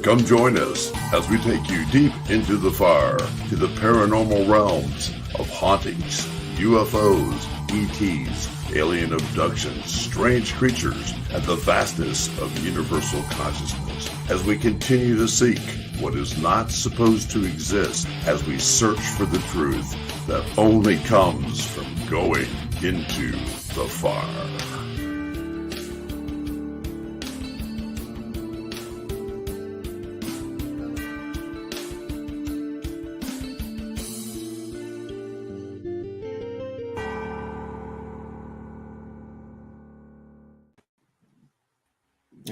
Come join us as we take you deep into the fire to the paranormal realms of hauntings, UFOs, ETs, alien abductions, strange creatures, and the vastness of universal consciousness as we continue to seek what is not supposed to exist as we search for the truth that only comes from going into the fire.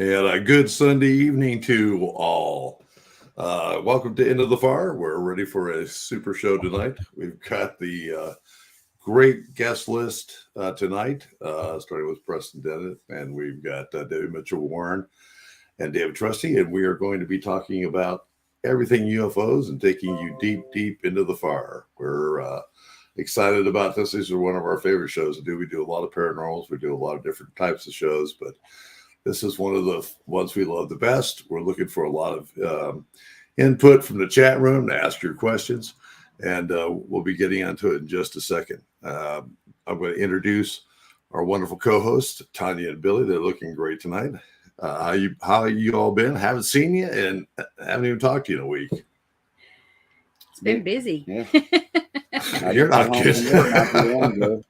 And a good Sunday evening to all. Welcome to Into the Fire. We're ready for a super show tonight. We've got the great guest list tonight, starting with Preston Dennett, and we've got David Mitchell-Warren and David Trusty, and we are going to be talking about everything UFOs and taking you deep, deep into the fire. We're excited about this. These are one of our favorite shows to do. We do a lot of paranormals. We do a lot of different types of shows, but this is one of the ones we love the best. We're looking for a lot of input from the chat room to ask your questions, and we'll be getting onto it in just a second. I'm going to introduce our wonderful co-hosts, Tanya and Billy. They're looking great tonight. How you all been? Haven't seen you and haven't even talked to you in a week. It's been busy. Yeah. You're not kidding.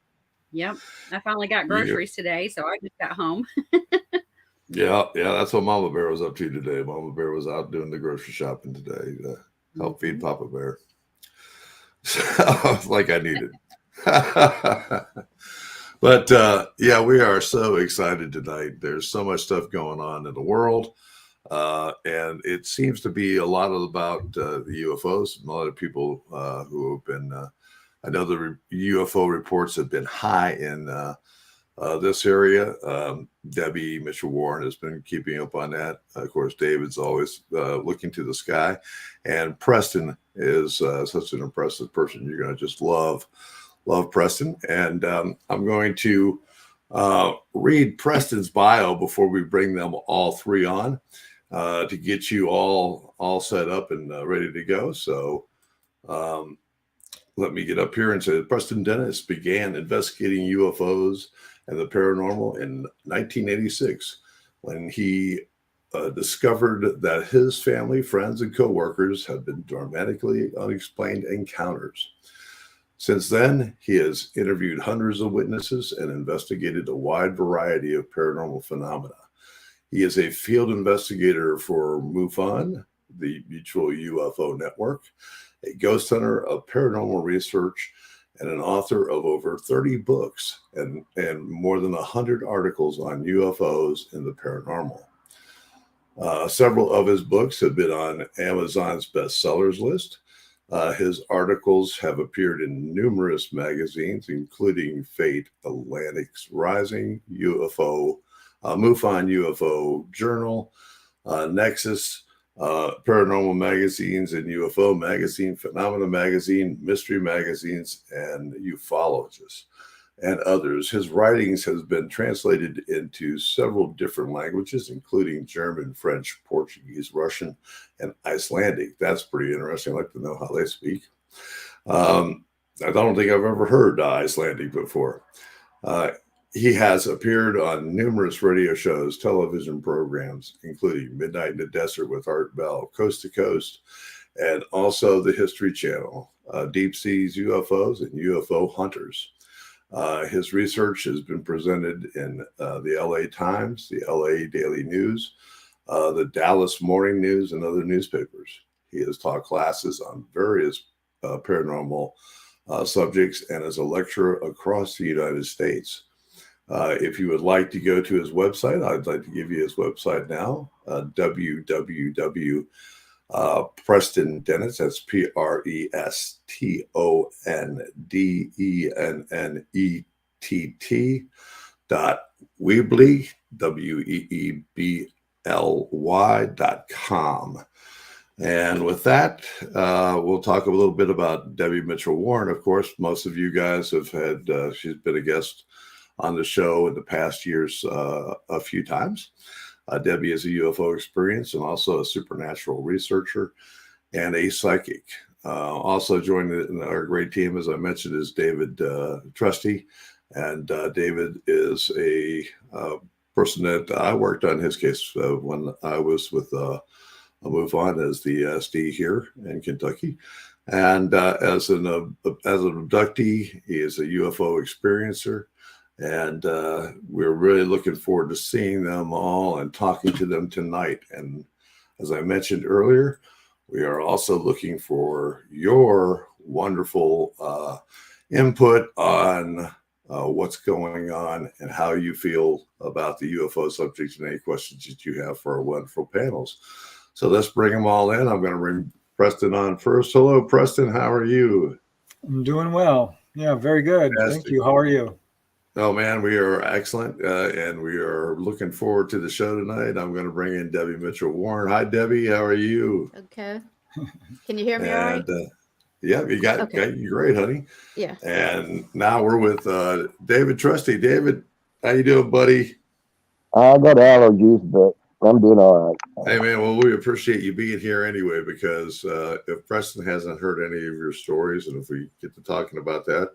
Yep. I finally got groceries today, so I just got home. Yeah, that's what Mama Bear was up to today. Mama Bear was out doing the grocery shopping today to help feed Papa Bear. So, like I needed. But yeah, we are so excited tonight. There's so much stuff going on in the world. And it seems to be a lot about the UFOs. A lot of people who have been, I know the UFO reports have been high in this area. Debbie Mitchell-Warren has been keeping up on that. Of course, David's always looking to the sky. And Preston is such an impressive person. You're going to just love Preston. And I'm going to read Preston's bio before we bring them all three on to get you all set up and ready to go. So let me get up here and say Preston Dennett began investigating UFOs and the paranormal in 1986 when he discovered that his family, friends, and coworkers had been dramatically unexplained encounters. Since then, he has interviewed hundreds of witnesses and investigated a wide variety of paranormal phenomena. He is a field investigator for Mufon, the Mutual UFO Network, a ghost hunter of paranormal research, and an author of over 30 books and more than 100 articles on UFOs and the paranormal. Several of his books have been on Amazon's bestsellers list. His articles have appeared in numerous magazines, including Fate, Atlantic's Rising, UFO, Mufon UFO Journal, Nexus, Paranormal Magazines and UFO Magazine, Phenomena Magazine, Mystery Magazines, and Ufologists, and others. His writings has been translated into several different languages, including German, French, Portuguese, Russian, and Icelandic. That's pretty interesting. I'd like to know how they speak. I don't think I've ever heard Icelandic before. He has appeared on numerous radio shows, television programs, including Midnight in the Desert with Art Bell, Coast to Coast, and also the History Channel, Deep Seas UFOs, and UFO Hunters. His research has been presented in the LA Times, the LA Daily News, the Dallas Morning News, and other newspapers. He has taught classes on various paranormal subjects and is a lecturer across the United States. If you would like to go to his website, I'd like to give you his website now, Preston Dennett, that's PrestonDennett.Weebly, WEEBLY.com. And with that, we'll talk a little bit about Debbie Mitchell-Warren. Of course, most of you guys have had, she's been a guest on the show in the past years a few times. Debbie is a UFO experience and also a supernatural researcher and a psychic. Also joining our great team, as I mentioned, is David Trusty. And David is a person that I worked on his case when I was with Mufon as the SD here in Kentucky. And as an abductee, he is a UFO experiencer. And we're really looking forward to seeing them all and talking to them tonight. And as I mentioned earlier, we are also looking for your wonderful input on what's going on and how you feel about the UFO subject and any questions that you have for our wonderful panels. So let's bring them all in. I'm going to bring Preston on first. Hello, Preston. How are you? I'm doing well. Yeah, very good. Fantastic. Thank you. How are you? Oh, man, we are excellent, and we are looking forward to the show tonight. I'm going to bring in Debbie Mitchell-Warren. Hi, Debbie. How are you? Okay. Can you hear me all right? Yeah, you got you great, honey. Yeah. And now we're with David Trusty. David, how you doing, buddy? I got allergies, but I'm doing all right. Hey, man, well, we appreciate you being here anyway, because if Preston hasn't heard any of your stories, and if we get to talking about that,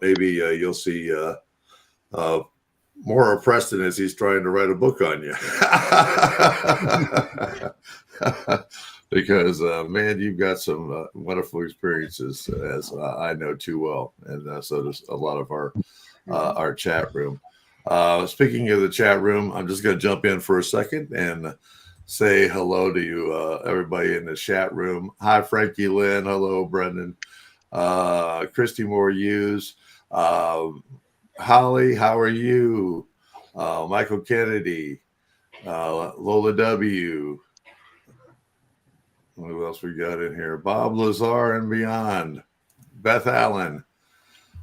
maybe you'll see more of Preston as he's trying to write a book on you. Because, man, you've got some wonderful experiences, as I know too well. And so does a lot of our chat room. Speaking of the chat room, I'm just going to jump in for a second and say hello to you, everybody in the chat room. Hi, Frankie Lynn. Hello, Brendan. Christy Moore Hughes. Holly, how are you? Michael Kennedy. Lola W. What else we got in here? Bob Lazar and beyond. Beth Allen.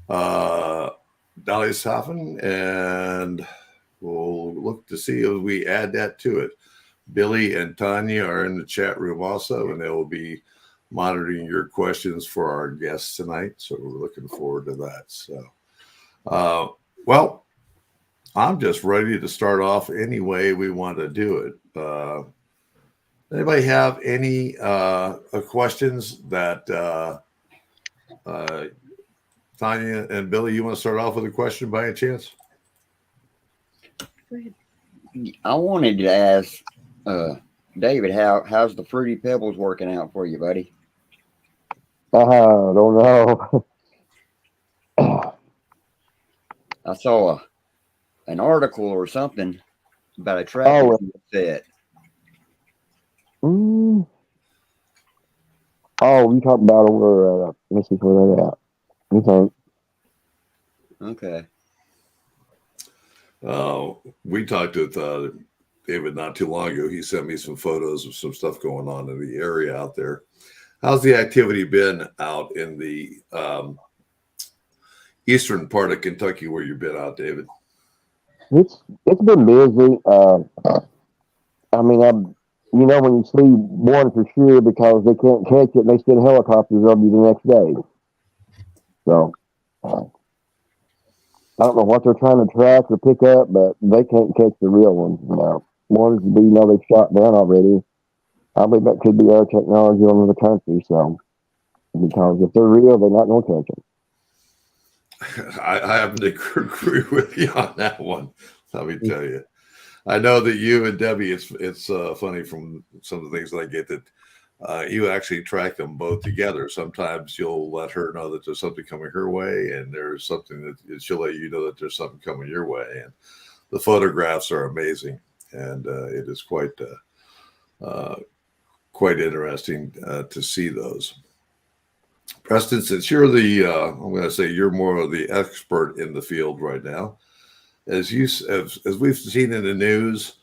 Dolly Soffin, and we'll look to see if we add that to it. Billy and Tanya are in the chat room also, and they will be monitoring your questions for our guests tonight. So we're looking forward to that. So, well, I'm just ready to start off any way we want to do it. Anybody have any questions that Tanya and Billy, you want to start off with a question by any chance? Go ahead. I wanted to ask David, how's the Fruity Pebbles working out for you, buddy? Don't know. I saw an article or something about a tracking set. Oh, you talking about over let me see where they're at. Okay. We talked with David not too long ago. He sent me some photos of some stuff going on in the area out there. How's the activity been out in the eastern part of Kentucky where you've been out, David? It's been busy. I mean, when you see one for sure because they can't catch it, they send helicopters over you the next day. So I don't know what they're trying to track or pick up, but they can't catch the real ones. Ones they've shot down already. I believe that could be our technology all over the country. So because if they're real, they're not going to catch them. I happen to agree with you on that one. Let me tell you. I know that you and Debbie, it's funny from some of the things that I get that you actually track them both together. Sometimes you'll let her know that there's something coming her way, and there's something that she'll let you know that there's something coming your way. And the photographs are amazing, and it is quite interesting to see those. Preston, since you're I'm going to say you're more of the expert in the field right now, as we've seen in the news,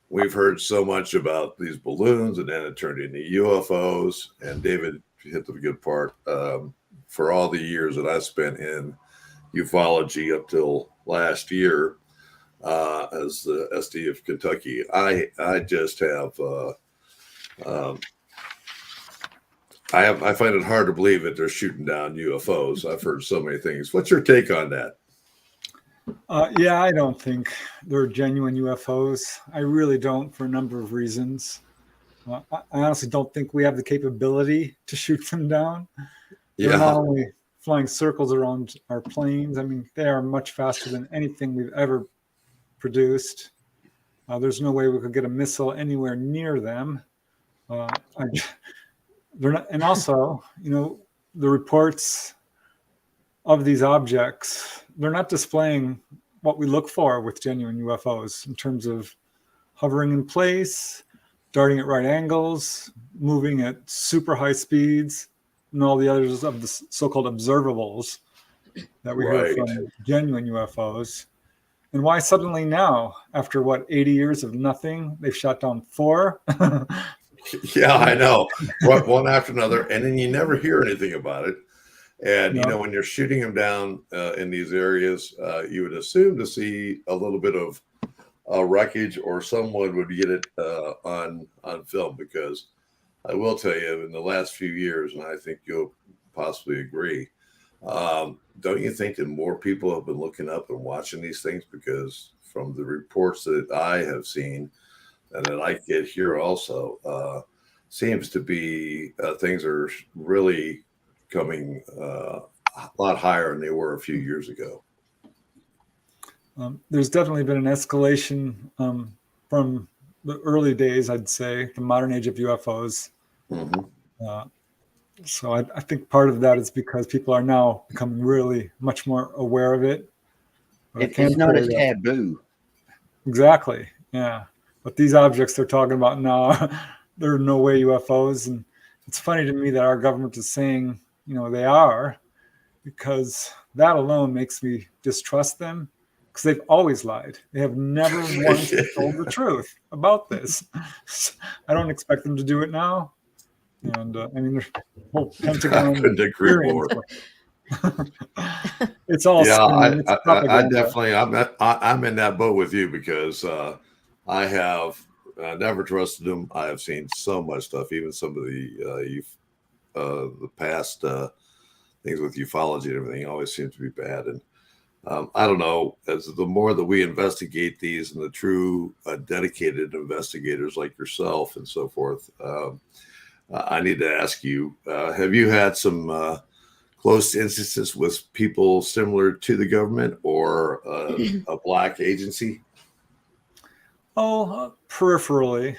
we've heard so much about these balloons, and then it turned into UFOs. And David hit the good part. For all the years that I spent in ufology up till last year, as the SD of Kentucky, I just have. I find it hard to believe that they're shooting down UFOs. I've heard so many things. What's your take on that? Yeah, I don't think they're genuine UFOs. I really don't, for a number of reasons. I honestly don't think we have the capability to shoot them down. They're not Yeah, only flying circles around our planes, I mean, they are much faster than anything we've ever produced. There's no way we could get a missile anywhere near them. I, they're not, and also, the reports of these objects, they're not displaying what we look for with genuine UFOs in terms of hovering in place, darting at right angles, moving at super high speeds, and all the others of the so-called observables that we hear right. from genuine UFOs. And why suddenly now, after 80 years of nothing, they've shot down 4? Yeah, I know. One after another, and then you never hear anything about it. And No. when you're shooting them down in these areas, you would assume to see a little bit of wreckage, or someone would get it on film. Because I will tell you, in the last few years, and I think you'll possibly agree, don't you think that more people have been looking up and watching these things? Because from the reports that I have seen and that I get here also, seems to be things are really coming a lot higher than they were a few years ago. There's definitely been an escalation from the early days, I'd say, the modern age of UFOs. Mm-hmm. So I think part of that is because people are now becoming really much more aware of it. But It's not as taboo. Exactly. Yeah. But these objects they're talking about now, they're no way UFOs. And it's funny to me that our government is saying, they are, because that alone makes me distrust them, because they've always lied. They have never once told the truth about this. I don't expect them to do it now. And I mean, the whole Pentagon. I couldn't agree more. It's all. Yeah, I propaganda. definitely. I'm in that boat with you, because I have never trusted them. I have seen so much stuff, even some of the past things with ufology and everything always seems to be bad. And I don't know, as the more that we investigate these, and the true dedicated investigators like yourself and so forth, I need to ask you, have you had some close instances with people similar to the government or a black agency? Oh, peripherally.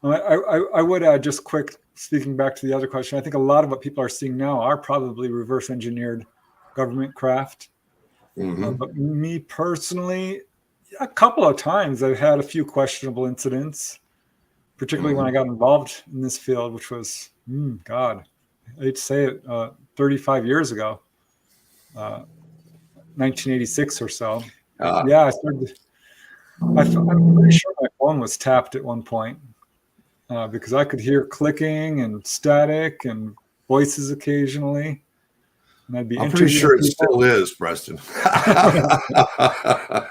I would add, just quick, speaking back to the other question, I think a lot of what people are seeing now are probably reverse engineered government craft. Mm-hmm. But me personally, a couple of times I've had a few questionable incidents, particularly when I got involved in this field, which was, God, I hate to say it, 35 years ago, 1986 or so. Yeah, I'm pretty sure my phone was tapped at one point, because I could hear clicking and static and voices occasionally. And I'd be I'm pretty sure it people. still is, Preston.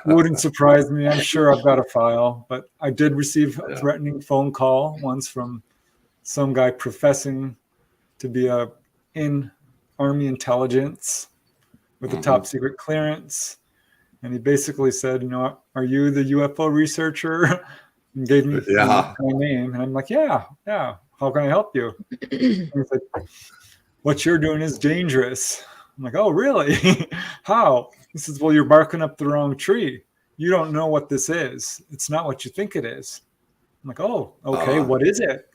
Wouldn't surprise me. I'm sure I've got a file, but I did receive a threatening phone call once from some guy professing to be in Army intelligence with a top secret clearance. And he basically said, are you the UFO researcher? And gave me my name. And I'm like, yeah. How can I help you? And he's like, what you're doing is dangerous. I'm like, oh, really? How? He says, well, you're barking up the wrong tree. You don't know what this is. It's not what you think it is. I'm like, oh, okay. What is it?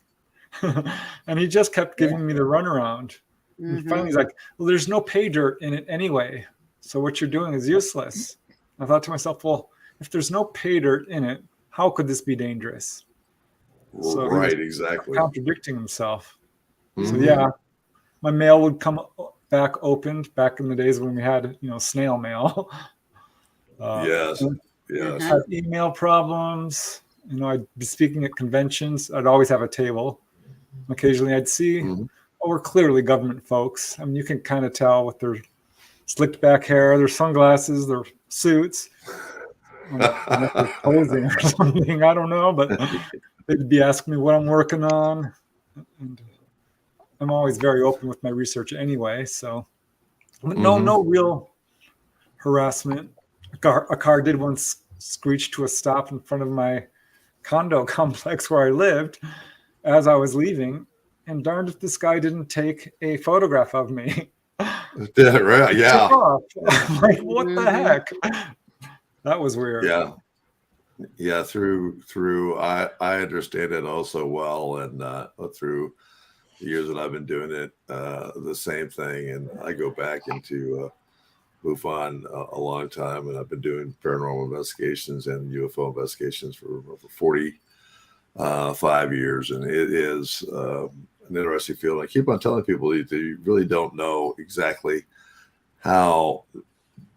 And he just kept giving me the runaround. And finally, he's like, well, there's no pay dirt in it anyway. So what you're doing is useless. I thought to myself, well, if there's no pay dirt in it, how could this be dangerous? So right, exactly. Contradicting himself. So yeah, my mail would come back opened back in the days when we had, snail mail. Yes. I had email problems. I'd be speaking at conventions. I'd always have a table. Occasionally I'd see, we're clearly government folks. I mean, you can kind of tell with their slicked back hair, their sunglasses, their suits. They're posing or something. I don't know, but they'd be asking me what I'm working on. And I'm always very open with my research anyway. So no real harassment. A car did once screech to a stop in front of my condo complex where I lived as I was leaving, and darned if this guy didn't take a photograph of me. Yeah, right. Yeah. Took off. I'm like, what the Mhm. heck? That was weird. Yeah. Yeah. Through I understand it also well. And through the years that I've been doing it, the same thing. And I go back into Mufon a long time, and I've been doing paranormal investigations and UFO investigations for over 45 years. And it is an interesting field. I keep on telling people that you really don't know exactly how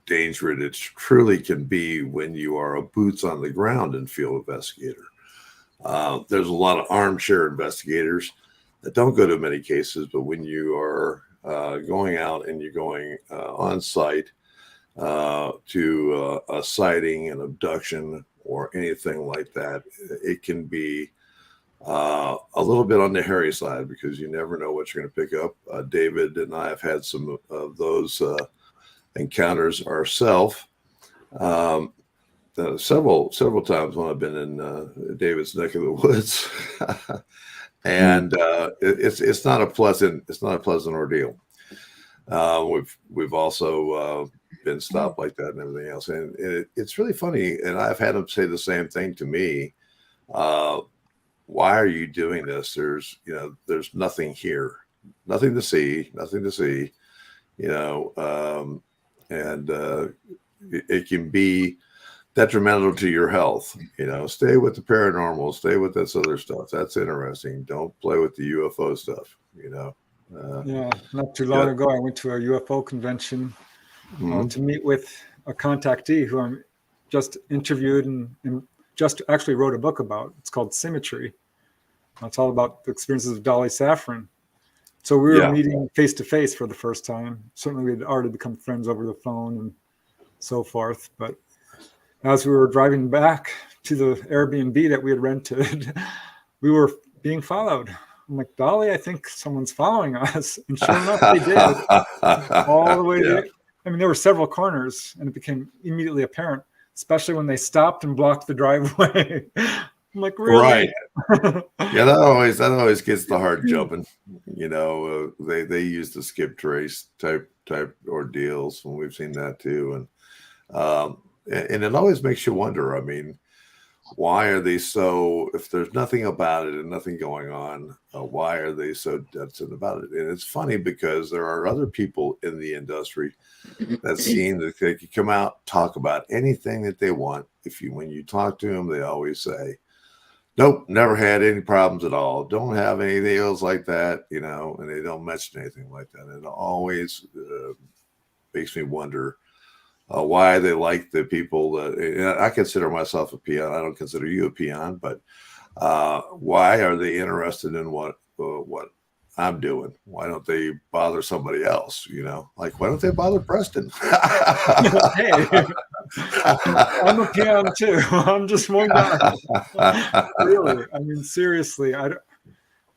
dangerous it truly can be when you are a boots on the ground and field investigator. There's a lot of armchair investigators that don't go to many cases, but when you are going out and you're going on site to a sighting, an abduction, or anything like that, it can be a little bit on the hairy side because you never know what you're going to pick up. David and I have had some of those encounters ourselves several times when I've been in David's neck of the woods, and it's not a pleasant ordeal. We've also been stopped like that and everything else, and it's really funny. And I've had them say the same thing to me. Why are you doing this? There's nothing here, nothing to see, and it can be detrimental to your health. Stay with the paranormal, stay with this other stuff. That's interesting. Don't play with the UFO stuff. Yeah, not too long ago, I went to a UFO convention to meet with a contactee who I'm just interviewed and just actually wrote a book about. It's called Symmetry. It's all about the experiences of Dolly Saffron. So we were meeting face to face for the first time. Certainly, we had already become friends over the phone and so forth. But as we were driving back to the Airbnb that we had rented, we were being followed. I'm like, Dolly, I think someone's following us. And sure enough, they did. All the way to there were several corners, and it became immediately apparent, especially when they stopped and blocked the driveway. I'm like, really? Right. Yeah, that always gets the heart jumping. They use the skip trace type ordeals, and we've seen that too. And it always makes you wonder. I mean, why are they so? If there's nothing about it and nothing going on, why are they so dead set about it? And it's funny because there are other people in the industry that seem that they can come out, talk about anything that they want. When you talk to them, they always say, nope, never had any problems at all. Don't have anything else like that, and they don't mention anything like that. It always makes me wonder why they like the people that I consider myself a peon. I don't consider you a peon, but why are they interested in what I'm doing? Why don't they bother somebody else? Like, why don't they bother Preston? Hey, I'm a peon too. I'm just one guy. Really, seriously,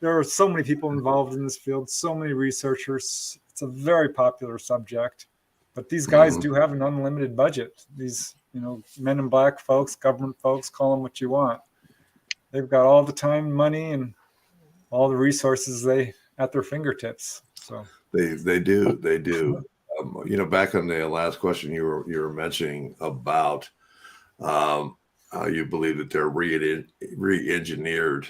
there are so many people involved in this field, so many researchers. It's a very popular subject, but these guys do have an unlimited budget. These, men in black folks, government folks, call them what you want. They've got all the time, money, and all the resources at their fingertips. So they do. Back on the last question you were mentioning about how you believe that they're re-engineered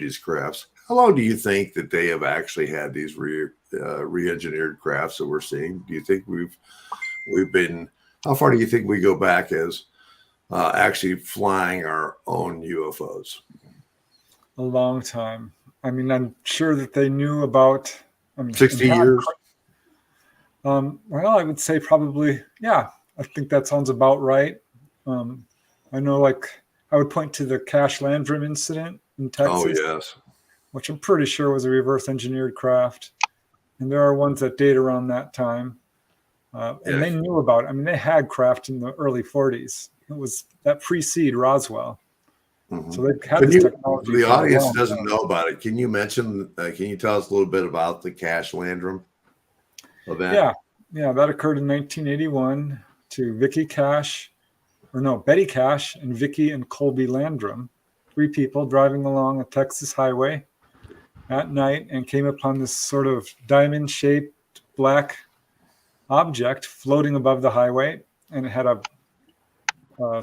these crafts. How long do you think that they have actually had these re-engineered crafts that we're seeing? Do you think we've been? How far do you think we go back as actually flying our own UFOs? A long time. I'm sure that they knew about 60 years. Well, I would say probably, I think that sounds about right. I know, I would point to the Cash Landrum incident in Texas. Oh, yes. Which I'm pretty sure was a reverse engineered craft. And there are ones that date around that time. And they knew about it. They had craft in the early 40s. It was that precede Roswell. Mm-hmm. So they had this technology. The audience doesn't know about it. Can you mention, can you tell us a little bit about the Cash Landrum event? Yeah, that occurred in 1981. to Betty Cash and Vicky and Colby Landrum, 3 people driving along a Texas highway at night and came upon this sort of diamond-shaped black object floating above the highway, and it had a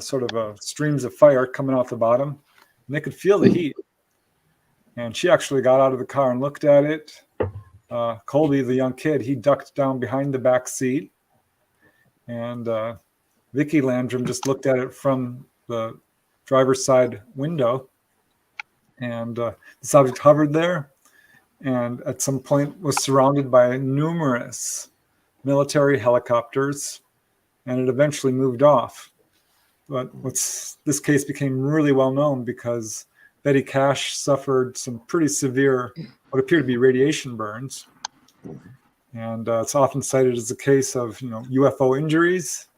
sort of a streams of fire coming out the bottom, and they could feel the heat. And she actually got out of the car and looked at it. Colby, the young kid, he ducked down behind the back seat, and Vicky Landrum just looked at it from the driver's side window, and this object hovered there, and at some point was surrounded by numerous military helicopters, and it eventually moved off. But this case became really well known because Betty Cash suffered some pretty severe, what appeared to be radiation burns. And it's often cited as a case of, UFO injuries.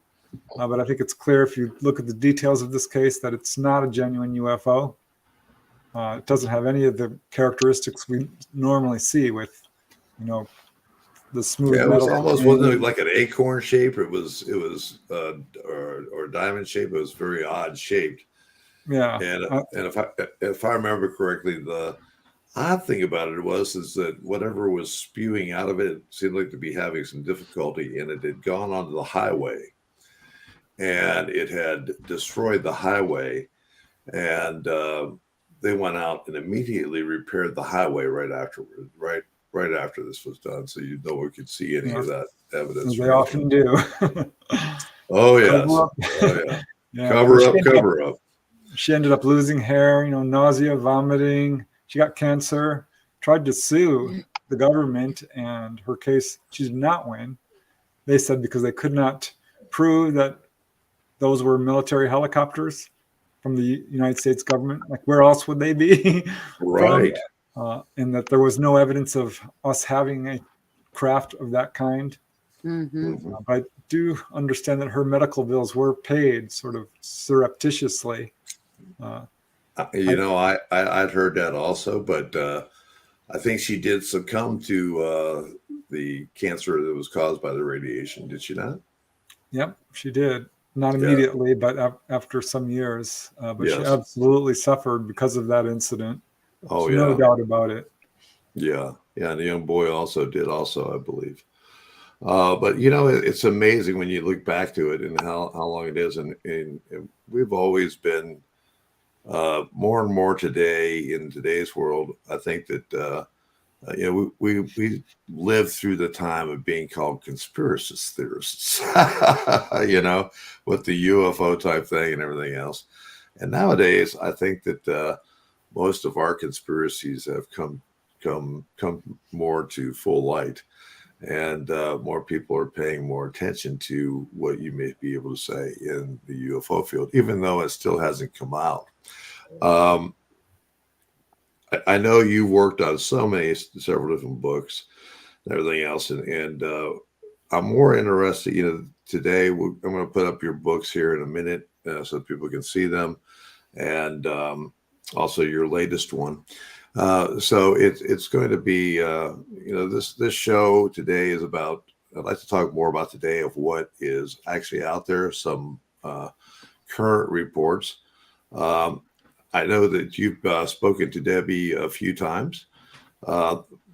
But I think it's clear if you look at the details of this case that it's not a genuine UFO. It doesn't have any of the characteristics we normally see with, the smooth Yeah, it metal. was almost, wasn't it like an acorn shape? It was or diamond shape. It was very odd shaped. Yeah. And if I remember correctly, the odd thing about it is that whatever was spewing out of it seemed like to be having some difficulty, and it had gone onto the highway, and it had destroyed the highway, and they went out and immediately repaired the highway right afterward, right after this was done, so we could see any of that evidence. They often do. Oh yes. Yeah. Cover up. She ended up losing hair, nausea, vomiting. She got cancer, tried to sue the government, and her case, she did not win. They said because they could not prove that those were military helicopters from the United States government. Like, where else would they be? Right. And that there was no evidence of us having a craft of that kind. Mm-hmm. But I do understand that her medical bills were paid sort of surreptitiously. I'd heard that also, but I think she did succumb to the cancer that was caused by the radiation. Did she not? Yep, she did. Not immediately, but after some years. But Yes. she absolutely suffered because of that incident. Oh, There's no doubt about it. Yeah. And the young boy also did, I believe. But it's amazing when you look back to it and how long it is, and we've always been more and more today in today's world. I think that we lived through the time of being called conspiracy theorists, with the UFO type thing and everything else. And nowadays, I think that most of our conspiracies have come more to full light. And more people are paying more attention to what you may be able to say in the UFO field, even though it still hasn't come out. I know you worked on several different books and everything else, and I'm more interested. Today I'm going to put up your books here in a minute so that people can see them, and also your latest one. So it's going to be, this show today is about, I'd like to talk more about today of what is actually out there, some current reports. I know that you've spoken to Debbie a few times.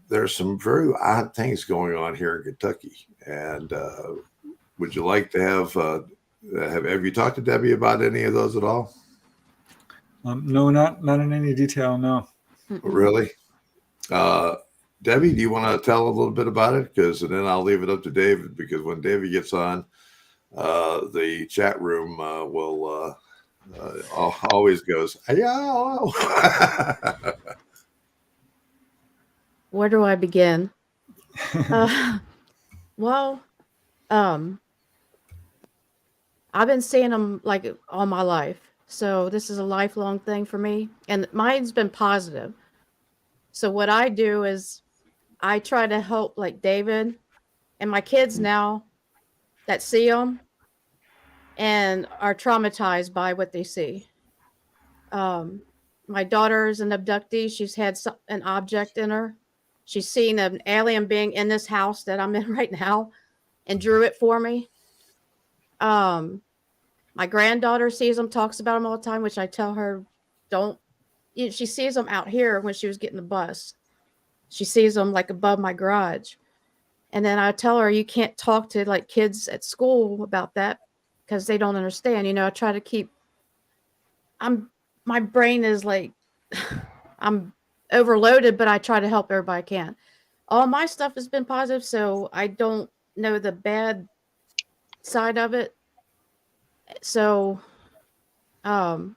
There's some very odd things going on here in Kentucky. And would you like to have you talked to Debbie about any of those at all? No, not in any detail, no. Really? Debbie, do you want to tell a little bit about it? Because then I'll leave it up to David, because when David gets on, the chat room will always goes, hello. Where do I begin? I've been seeing them like all my life. So this is a lifelong thing for me. And mine's been positive. So what I do is I try to help like David and my kids now that see them and are traumatized by what they see. My daughter's an abductee. She's had an object in her. She's seen an alien being in this house that I'm in right now and drew it for me. My granddaughter sees them, talks about them all the time, which I tell her, don't. She sees them out here when she was getting the bus. She sees them like above my garage. And then I tell her, you can't talk to like kids at school about that because they don't understand. I try to keep, my brain is like, I'm overloaded, but I try to help everybody I can. All my stuff has been positive, so I don't know the bad side of it. So, and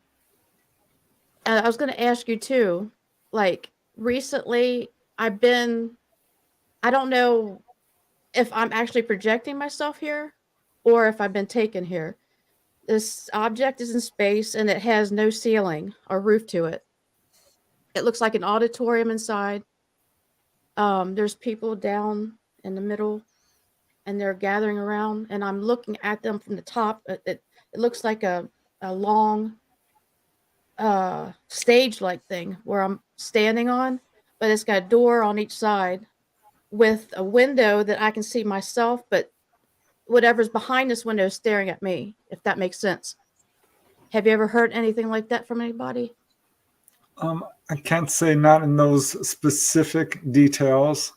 I was going to ask you too, like recently I don't know if I'm actually projecting myself here or if I've been taken here. This object is in space and it has no ceiling or roof to it. It looks like an auditorium inside. There's people down in the middle and they're gathering around and I'm looking at them from the top. It looks like a long stage-like thing where I'm standing on, but it's got a door on each side with a window that I can see myself, but whatever's behind this window is staring at me, if that makes sense. Have you ever heard anything like that from anybody? I can't say not in those specific details.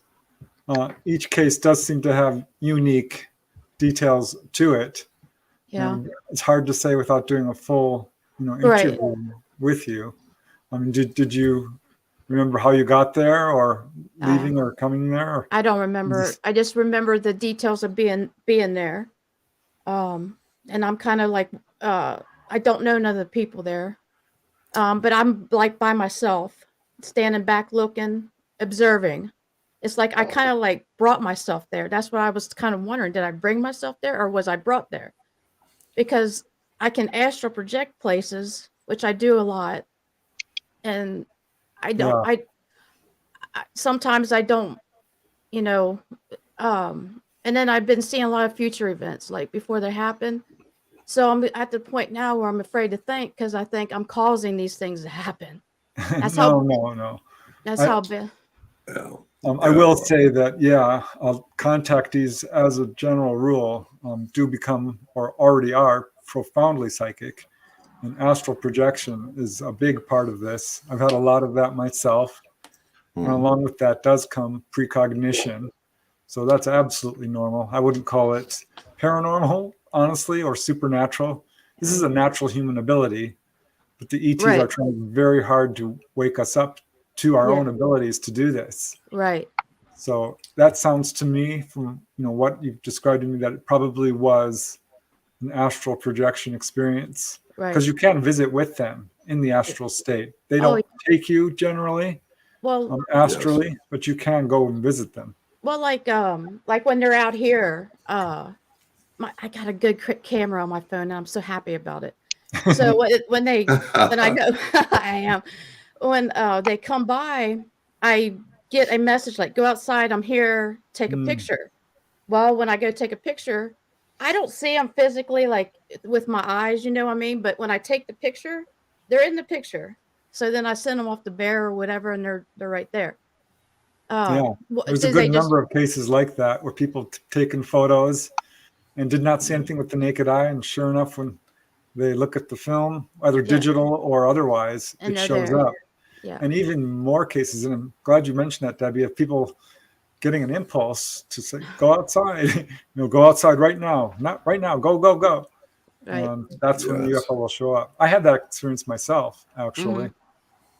Each case does seem to have unique details to it. Yeah. And it's hard to say without doing a full, Right. interview with you. I mean, did you remember how you got there, or leaving or coming there? I don't remember. I just remember the details of being there. And I'm kind of like, I don't know none of the people there. But I'm like by myself, standing back, looking, observing. It's like I kind of like brought myself there. That's what I was kind of wondering. Did I bring myself there or was I brought there? Because I can astral project places, which I do a lot. And I don't, I sometimes I don't, and then I've been seeing a lot of future events like before they happen. So I'm at the point now where I'm afraid to think because I think I'm causing these things to happen. That's No. That's how bad. I will say that, contactees, as a general rule, do become or already are profoundly psychic. And astral projection is a big part of this. I've had a lot of that myself. And along with that does come precognition. So that's absolutely normal. I wouldn't call it paranormal, honestly, or supernatural. This is a natural human ability, but the ETs are trying very hard to wake us up to our own abilities to do this. Right. So that sounds to me, from what you've described to me, that it probably was an astral projection experience. Right. Because you can visit with them in the astral state. They don't take you generally, astrally, but you can go and visit them. Well, like when they're out here, I got a good camera on my phone, and I'm so happy about it. So when I know I am, when they come by, I get a message like, "Go outside. I'm here. Take a picture." Well, when I go take a picture, I don't see them physically, like with my eyes, you know what I mean? But when I take the picture, they're in the picture. So then I send them off the bear or whatever, and they're right there. There's a good number of cases like that where people taken photos and did not see anything with the naked eye, and sure enough, when they look at the film, either digital or otherwise, it shows up. Yeah. And even more cases, and I'm glad you mentioned that, Debbie, of people getting an impulse to say, "Go outside, go outside right now, not right now, go." Right. That's when the UFO will show up. I had that experience myself, actually.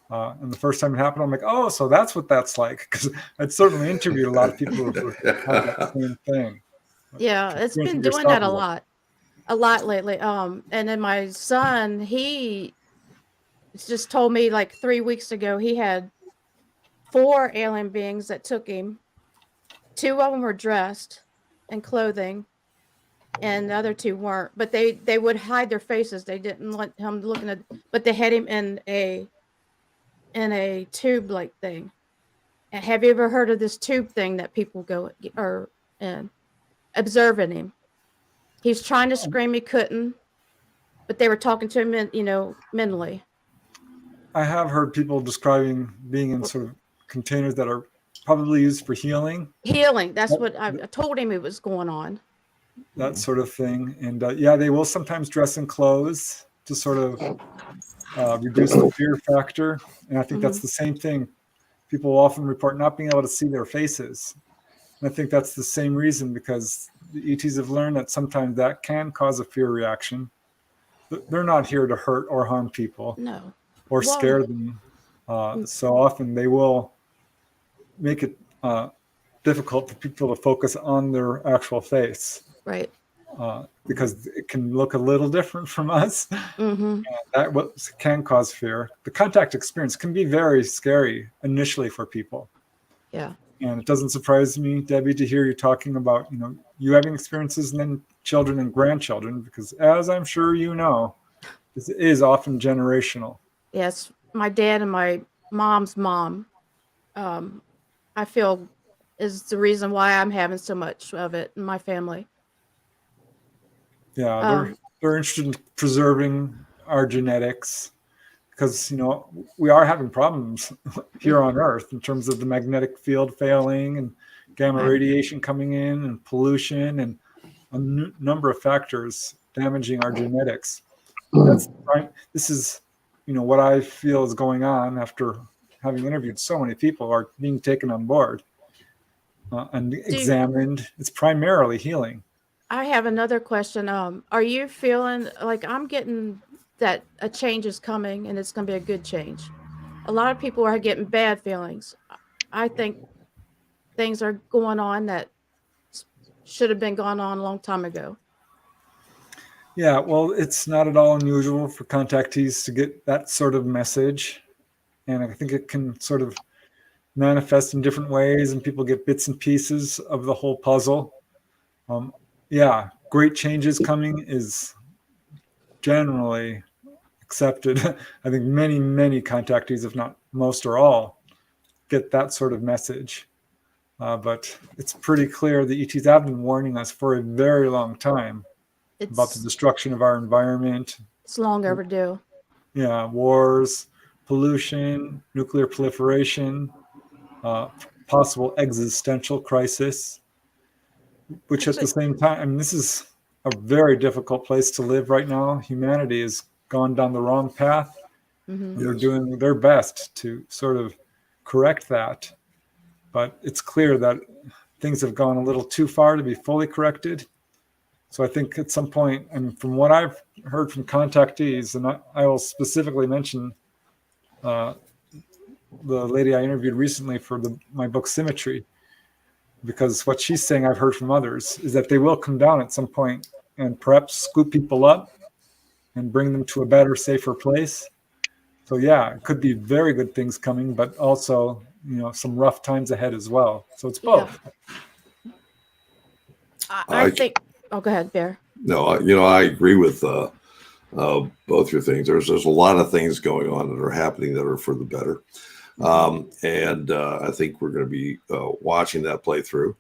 And the first time it happened, I'm like, "Oh, so that's what that's like." Because I'd certainly interviewed a lot of people who had that same thing. Yeah, it's been doing that a lot lately. And then my son, he just told me like 3 weeks ago, he had 4 alien beings that took him. 2 of them were dressed in clothing, and the other 2 weren't. But they would hide their faces. They didn't let him look but they had him in a tube-like thing. And have you ever heard of this tube thing that people go or in? Observing him. He's trying to scream, he couldn't, but they were talking to him, mentally. I have heard people describing being in sort of containers that are probably used for healing. That's what I told him it was going on. that sort of thing. And yeah, they will sometimes dress in clothes to sort of reduce the fear factor. And I think that's the same thing. People will often report not being able to see their faces. And I think that's the same reason, because the ETs have learned that sometimes that can cause a fear reaction. They're not here to hurt or harm people No. or Well, scare them. So often they will make it difficult for people to focus on their actual face. right. Because it can look a little different from us. Mm-hmm. That can cause fear. The contact experience can be very scary initially for people. Yeah. And it doesn't surprise me, Debbie, to hear you talking about, you having experiences and then children and grandchildren, because as I'm sure you know, this is often generational. Yes. My dad and my mom's mom, I feel, is the reason why I'm having so much of it in my family. Yeah, they're interested in preserving our genetics, because we are having problems here on Earth in terms of the magnetic field failing and gamma radiation coming in and pollution and a number of factors damaging our genetics. That's right. This is what I feel is going on after having interviewed so many people who are being taken on board and examined. It's primarily healing. I have another question. Are you feeling like I'm getting that a change is coming and it's going to be a good change? A lot of people are getting bad feelings. I think things are going on that should have been going on a long time ago. Yeah, well, it's not at all unusual for contactees to get that sort of message. And I think it can sort of manifest in different ways, and people get bits and pieces of the whole puzzle. Yeah, great changes coming is generally accepted. I think many, many contactees, if not most or all, get that sort of message. But it's pretty clear the ETs have been warning us for a very long time about the destruction of our environment. It's long overdue. Yeah, wars, pollution, nuclear proliferation, possible existential crisis, which at the same time, this is a very difficult place to live right now. Humanity has gone down the wrong path. And they're doing their best to sort of correct that. But it's clear that things have gone a little too far to be fully corrected. So I think at some point, and from what I've heard from contactees, and I will specifically mention the lady I interviewed recently for my book Symmetry, because what she's saying I've heard from others is that they will come down at some point and perhaps scoop people up and bring them to a better, safer place. So yeah, it could be very good things coming, but also, some rough times ahead as well. So it's both. Yeah. I think, go ahead, Bear. No, I agree with both your things. There's a lot of things going on that are happening that are for the better. And I think we're going to be watching that play through.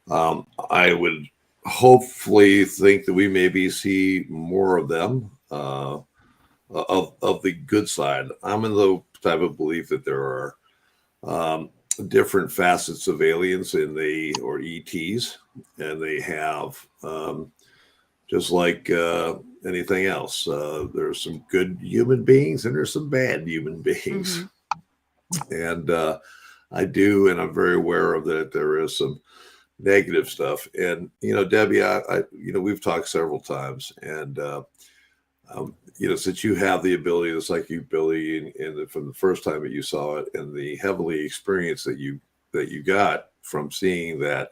I would hopefully think that we maybe see more of them of the good side. I'm in the type of belief that there are different facets of aliens or ETs, and they have just like anything else. There's some good human beings and there's some bad human beings. And I do, and I'm very aware of that. There is some negative stuff. And, Debbie, we've talked several times, and, since you have the ability, the psychic ability, and from the first time that you saw it and the heavenly experience that you got from seeing that,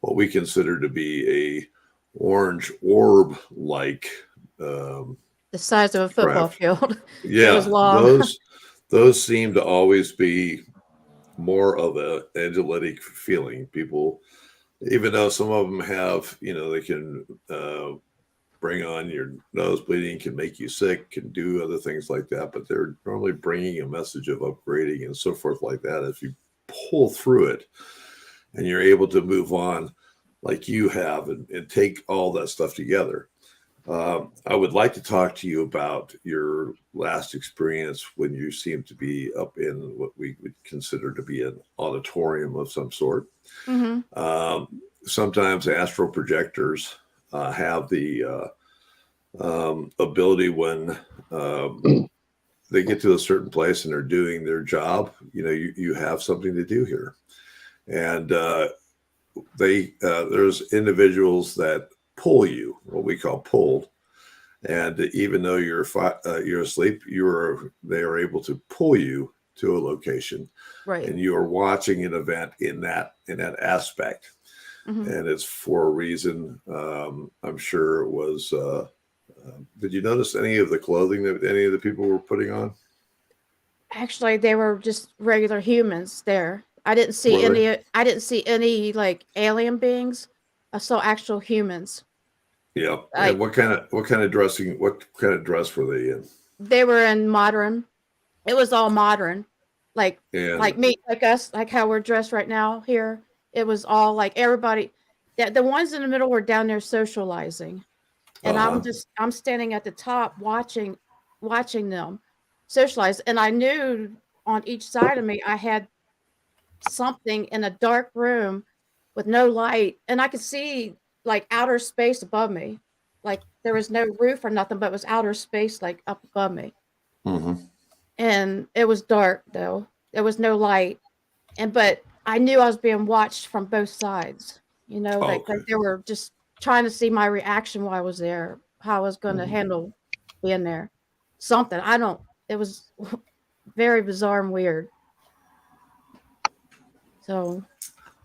what we consider to be a orange orb like the size of a football field. Yeah, it was long. those seem to always be more of a angelic feeling. People, even though some of them have, they can bring on your nose bleeding, can make you sick, can do other things like that, but they're normally bringing a message of upgrading and so forth like that. If you pull through it and you're able to move on like you have and take all that stuff together. I would like to talk to you about your last experience when you seem to be up in what we would consider to be an auditorium of some sort. Sometimes astral projectors have the ability when they get to a certain place and they're doing their job. You have something to do here, and there's individuals that pull you, what we call pulled, and even though you're asleep, they are able to pull you to a location, Right. and you are watching an event in that aspect. Mhm. And it's for a reason. I'm sure it was. Did you notice any of the clothing that any of the people were putting on? Actually, they were just regular humans there. I didn't see Were they? any. I didn't see any like alien beings. I saw actual humans. Yeah. Like And what kind of dressing? What kind of dress were they in? they were in modern. It was all modern, like And me, like us, like how we're dressed right now here. It was all like everybody. The ones in the middle were down there socializing, and uh-huh. I'm standing at the top watching them socialize, and I knew on each side of me I had something in a dark room with no light, and I could see like outer space above me. Like there was no roof or nothing, but it was outer space like up above me. Mm-hmm. And it was dark though. There was no light. But I knew I was being watched from both sides. Like Okay. they were just trying to see my reaction while I was there, how I was going to Mhm. handle being there. Something. I don't it was very bizarre and weird. So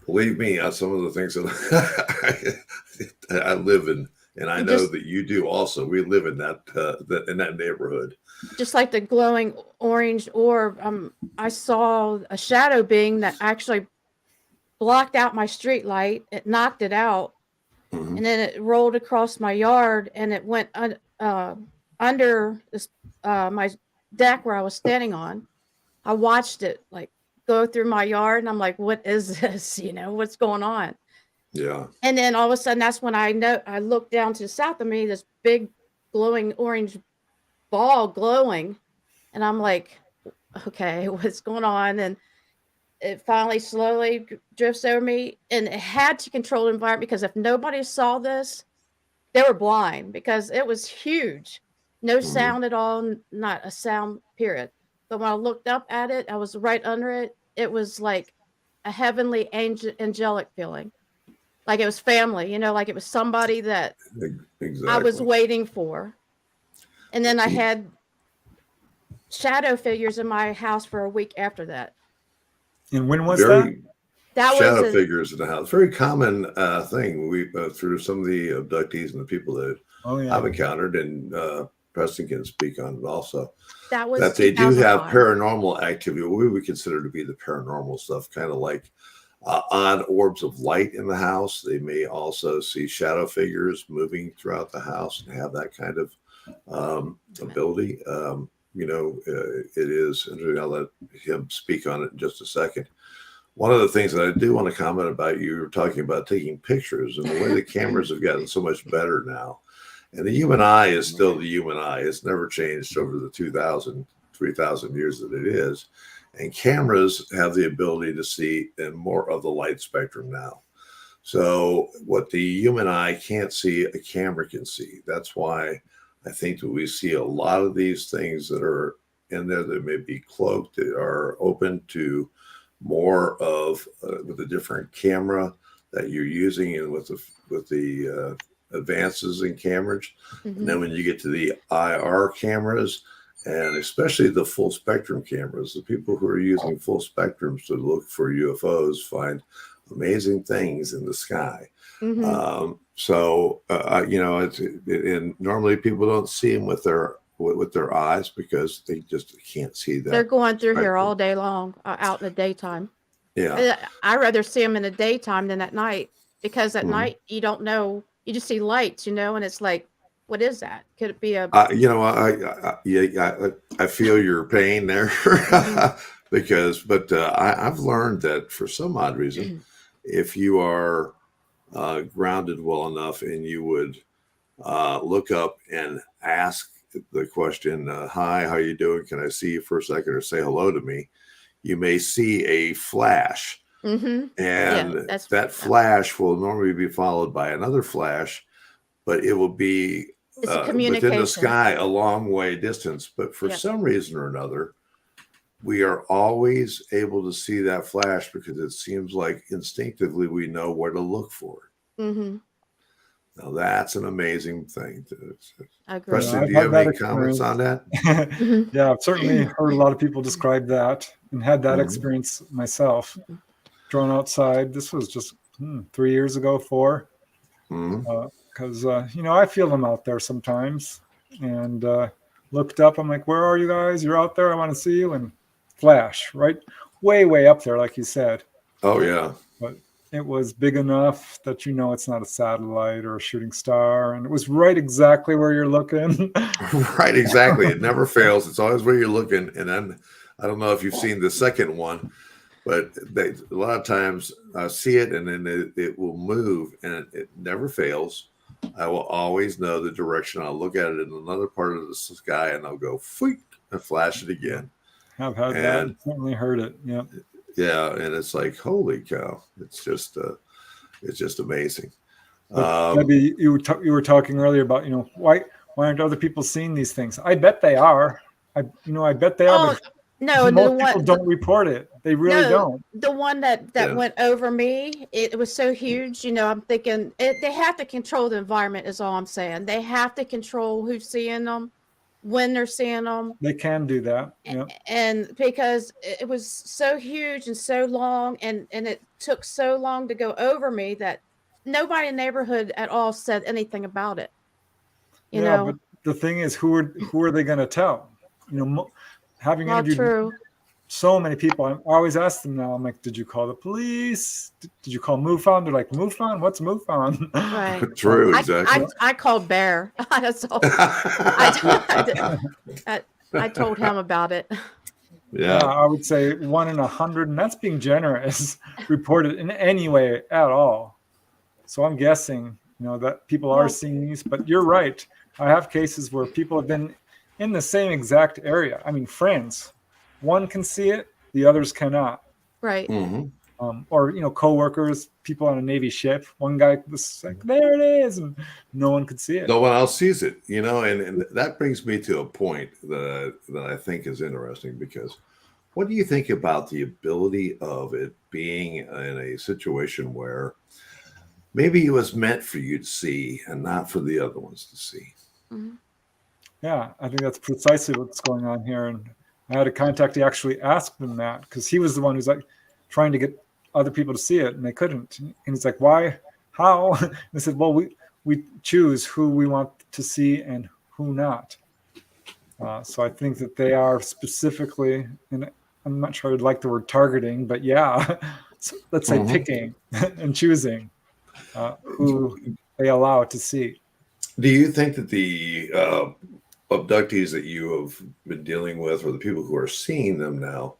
Believe me, some of the things that I live in, and I know just that you do also. We live in that neighborhood. just like the glowing orange orb, I saw a shadow being that actually blocked out my street light. It knocked it out, Mm-hmm. and then it rolled across my yard, and it went under this my deck where I was standing on. I watched it like go through my yard, and I'm like, "What is this? What's going on?" Yeah. And then all of a sudden, that's when I looked down to the south of me, this big glowing orange ball glowing, and I'm like, "Okay, what's going on?" And it finally slowly drifts over me, and it had to control the environment because if nobody saw this, they were blind because it was huge. No Mm-hmm. sound at all, not a sound, period. But when I looked up at it, I was right under it. It was like a heavenly angelic feeling. Like it was family, like it was somebody that I was Exactly. waiting for. And then I had shadow figures in my house for a week after that. And when was that? Very That was shadow in figures in the house. Very common thing. We through some of the abductees and the people that Oh I've yeah. encountered, and Preston can speak on it also. that was That they do have 2005. paranormal activity, what we would consider to be the paranormal stuff, kind of like odd orbs of light in the house. They may also see shadow figures moving throughout the house and have that kind of ability. It is interesting. I'll let him speak on it in just a second. One of the things that I do want to comment about, you were talking about taking pictures and the way the cameras have gotten so much better now. And the human eye is still the human eye. It's never changed over the 2,000, 3,000 years that it is. And cameras have the ability to see in more of the light spectrum now. So what the human eye can't see, a camera can see. That's why I think that we see a lot of these things that are in there that may be cloaked, that are open to more of with a different camera that you're using, and with the advances in cameras. And then when you get to the IR cameras, and especially the full spectrum cameras, the people who are using full spectrums to look for UFOs find amazing things in the sky. Mm-hmm. And normally people don't see them with their eyes because they just can't see They're that going through here spectrum. all day long, out in the daytime. Yeah. I rather see them in the daytime than at night because at Mhm. night you don't know. You just see lights, and it's like, what is that? Could it be a? I feel your pain there Mhm. but I've learned that for some odd reason, if you are grounded well enough and you would look up and ask the question, "Hi, how you doing? Can I see you for a second or say hello to me?" You may see a flash, Mm-hmm. Yeah, and that's that flash will normally be followed by another flash, but it will be It's a within communication. the sky a long way distance. But for Yep. some reason or another, we are always able to see that flash because it seems like instinctively we know where to look for it. Mm-hmm. Now that's an amazing thing. I agree. Preston, I've do you had have any that comments on that? Mhm. Yeah, I've certainly heard a lot of people describe that and had that Mhm. experience myself. Drawn outside. This was just 3 years ago, 4. Mhm. Because I feel them out there sometimes, and looked up. I'm like, "Where are you guys? You're out there. I want to see you." And flash, right, way up there, like you said. Oh yeah. But it was big enough that it's not a satellite or a shooting star, and it was right exactly where you're looking. Right, exactly. It never fails. It's always where you're looking. And then I don't know if you've seen the second one, but a lot of times I see it and then it will move and it never fails. I will always know the direction. I'll look at it in another part of the sky and I'll go "Phoink," and flash it again. I've had that. And And certainly heard it. Yeah. yeah, and it's like, holy cow. It's just amazing. But Debbie, you were talking earlier about why aren't other people seeing these things? I bet they are. I bet they are. Oh, But no, the most people one, don't report it. They really don't. the one that Yeah. went over me, it was so huge. I'm thinking they have to control the environment. Is all I'm saying. They have to control who's seeing them, when they're seeing them, They can do that. Yeah. and because it was so huge and so long, and it took so long to go over me that nobody in the neighborhood at all said anything about it. You know, But the thing is, who are they going to tell? Having not interviewed true. so many people, I always ask them now. I'm like, did you call the police? Did you call Mufon? They're like, Mufon? What's Mufon? Right. True, exactly. I called Bear. That's all. I told him about it. Yeah, Yeah. I would say 1 in 100, and that's being generous, reported in any way at all. So I'm guessing, that people are Well- seeing these, but you're right. I have cases where people have been in the same exact area. I mean, friends, one can see it, the others cannot. Right. Mhm. Or, coworkers, people on a Navy ship. One guy was like, there it is, and no one could see it. No one else sees it, and that brings me to a point that I think is interesting because what do you think about the ability of it being in a situation where maybe it was meant for you to see and not for the other ones to see? Mhm. Yeah, I think that's precisely what's going on here. And I had a contact, he actually asked them that because he was the one who's like trying to get other people to see it and they couldn't. And he's like, why? How? And I said, well, we choose who we want to see and who not. So I think that they are specifically, and I'm not sure I'd like the word targeting, but yeah, so let's say picking and choosing who they allow to see. Do you think that the abductees that you have been dealing with or the people who are seeing them now,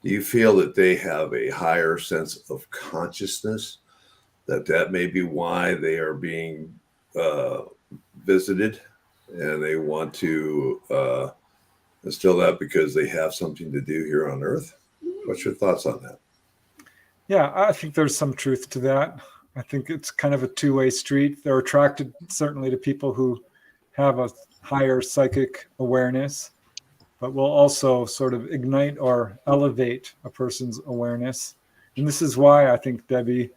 do you feel that they have a higher sense of consciousness, that may be why they are being visited and they want to instill that because they have something to do here on Earth? What's your thoughts on that? Yeah, I think there's some truth to that. I think it's kind of a two-way street. They're attracted certainly to people who have a higher psychic awareness, but will also sort of ignite or elevate a person's awareness. And this is why I think, Debbie,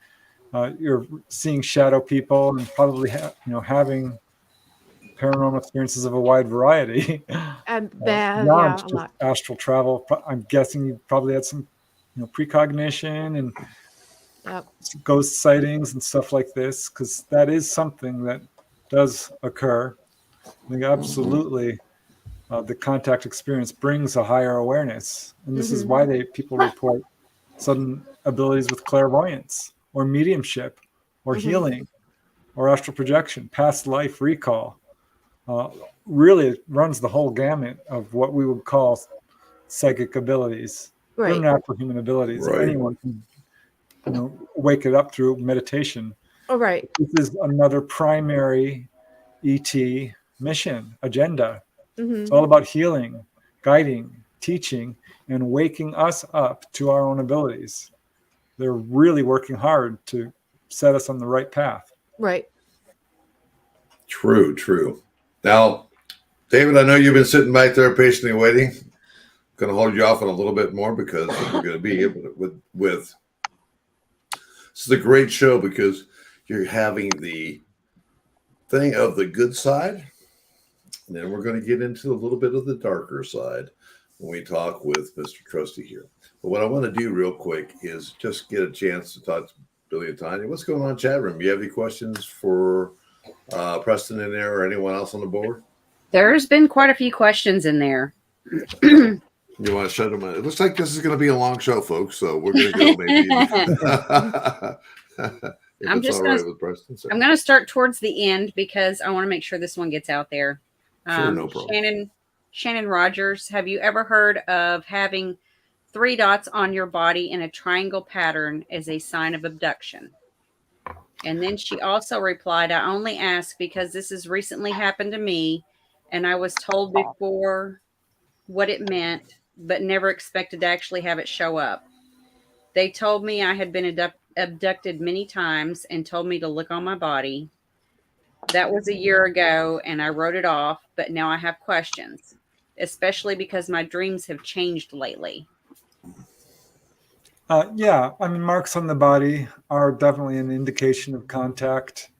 you're seeing shadow people and probably having paranormal experiences of a wide variety. And Beyond yeah, a just lot. astral travel. I'm guessing you probably had some precognition and Yep. ghost sightings and stuff like this, because that is something that does occur. I think absolutely the contact experience brings a higher awareness, and this is why people report sudden abilities with clairvoyance or mediumship or healing or astral projection, past life recall. Really, it runs the whole gamut of what we would call psychic abilities. They're Right. natural human abilities. Right. Anyone can wake it up through meditation. Oh, right. This is another primary ET mission agenda. It's all about healing, guiding, teaching, and waking us up to our own abilities. They're really working hard to set us on the right path. Right. True. Now, David, I know you've been sitting back there patiently waiting. Going to hold you off on a little bit more because we're going to be able to, with this is a great show because you're having the thing of the good side, and then we're going to get into a little bit of the darker side when we talk with Mr. Trusty here. But what I want to do real quick is just get a chance to talk to Billy and Tanya. What's going on in the chat room? You have any questions for Preston in there or anyone else on the board? There's been quite a few questions in there. You want to shut them in? It looks like this is going to be a long show, folks. So we're going to go maybe. I'm just right with Preston. So. I'm going to start towards the end because I want to make sure this one gets out there. Sure, no problem. Shannon Rogers, have you ever heard of having 3 dots on your body in a triangle pattern as a sign of abduction? And then she also replied, I only ask because this has recently happened to me and I was told before what it meant, but never expected to actually have it show up. They told me I had been abducted many times and told me to look on my body. That was a year ago and I wrote it off, but now I have questions, especially because my dreams have changed lately. Yeah, I mean, marks on the body are definitely an indication of contact.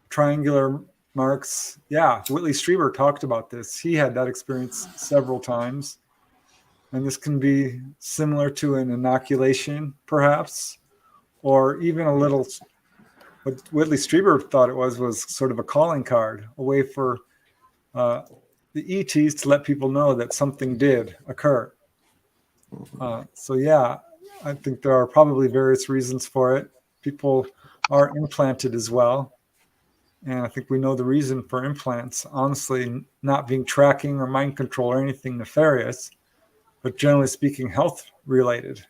Triangular marks, yeah, Whitley Strieber talked about this. He had that experience several times. And this can be similar to an inoculation, perhaps, or even a little, what Whitley Strieber thought it was sort of a calling card, a way for the ETs to let people know that something did occur. So yeah, I think there are probably various reasons for it. People are implanted as well. And I think we know the reason for implants, honestly, not being tracking or mind control or anything nefarious, but generally speaking, health related.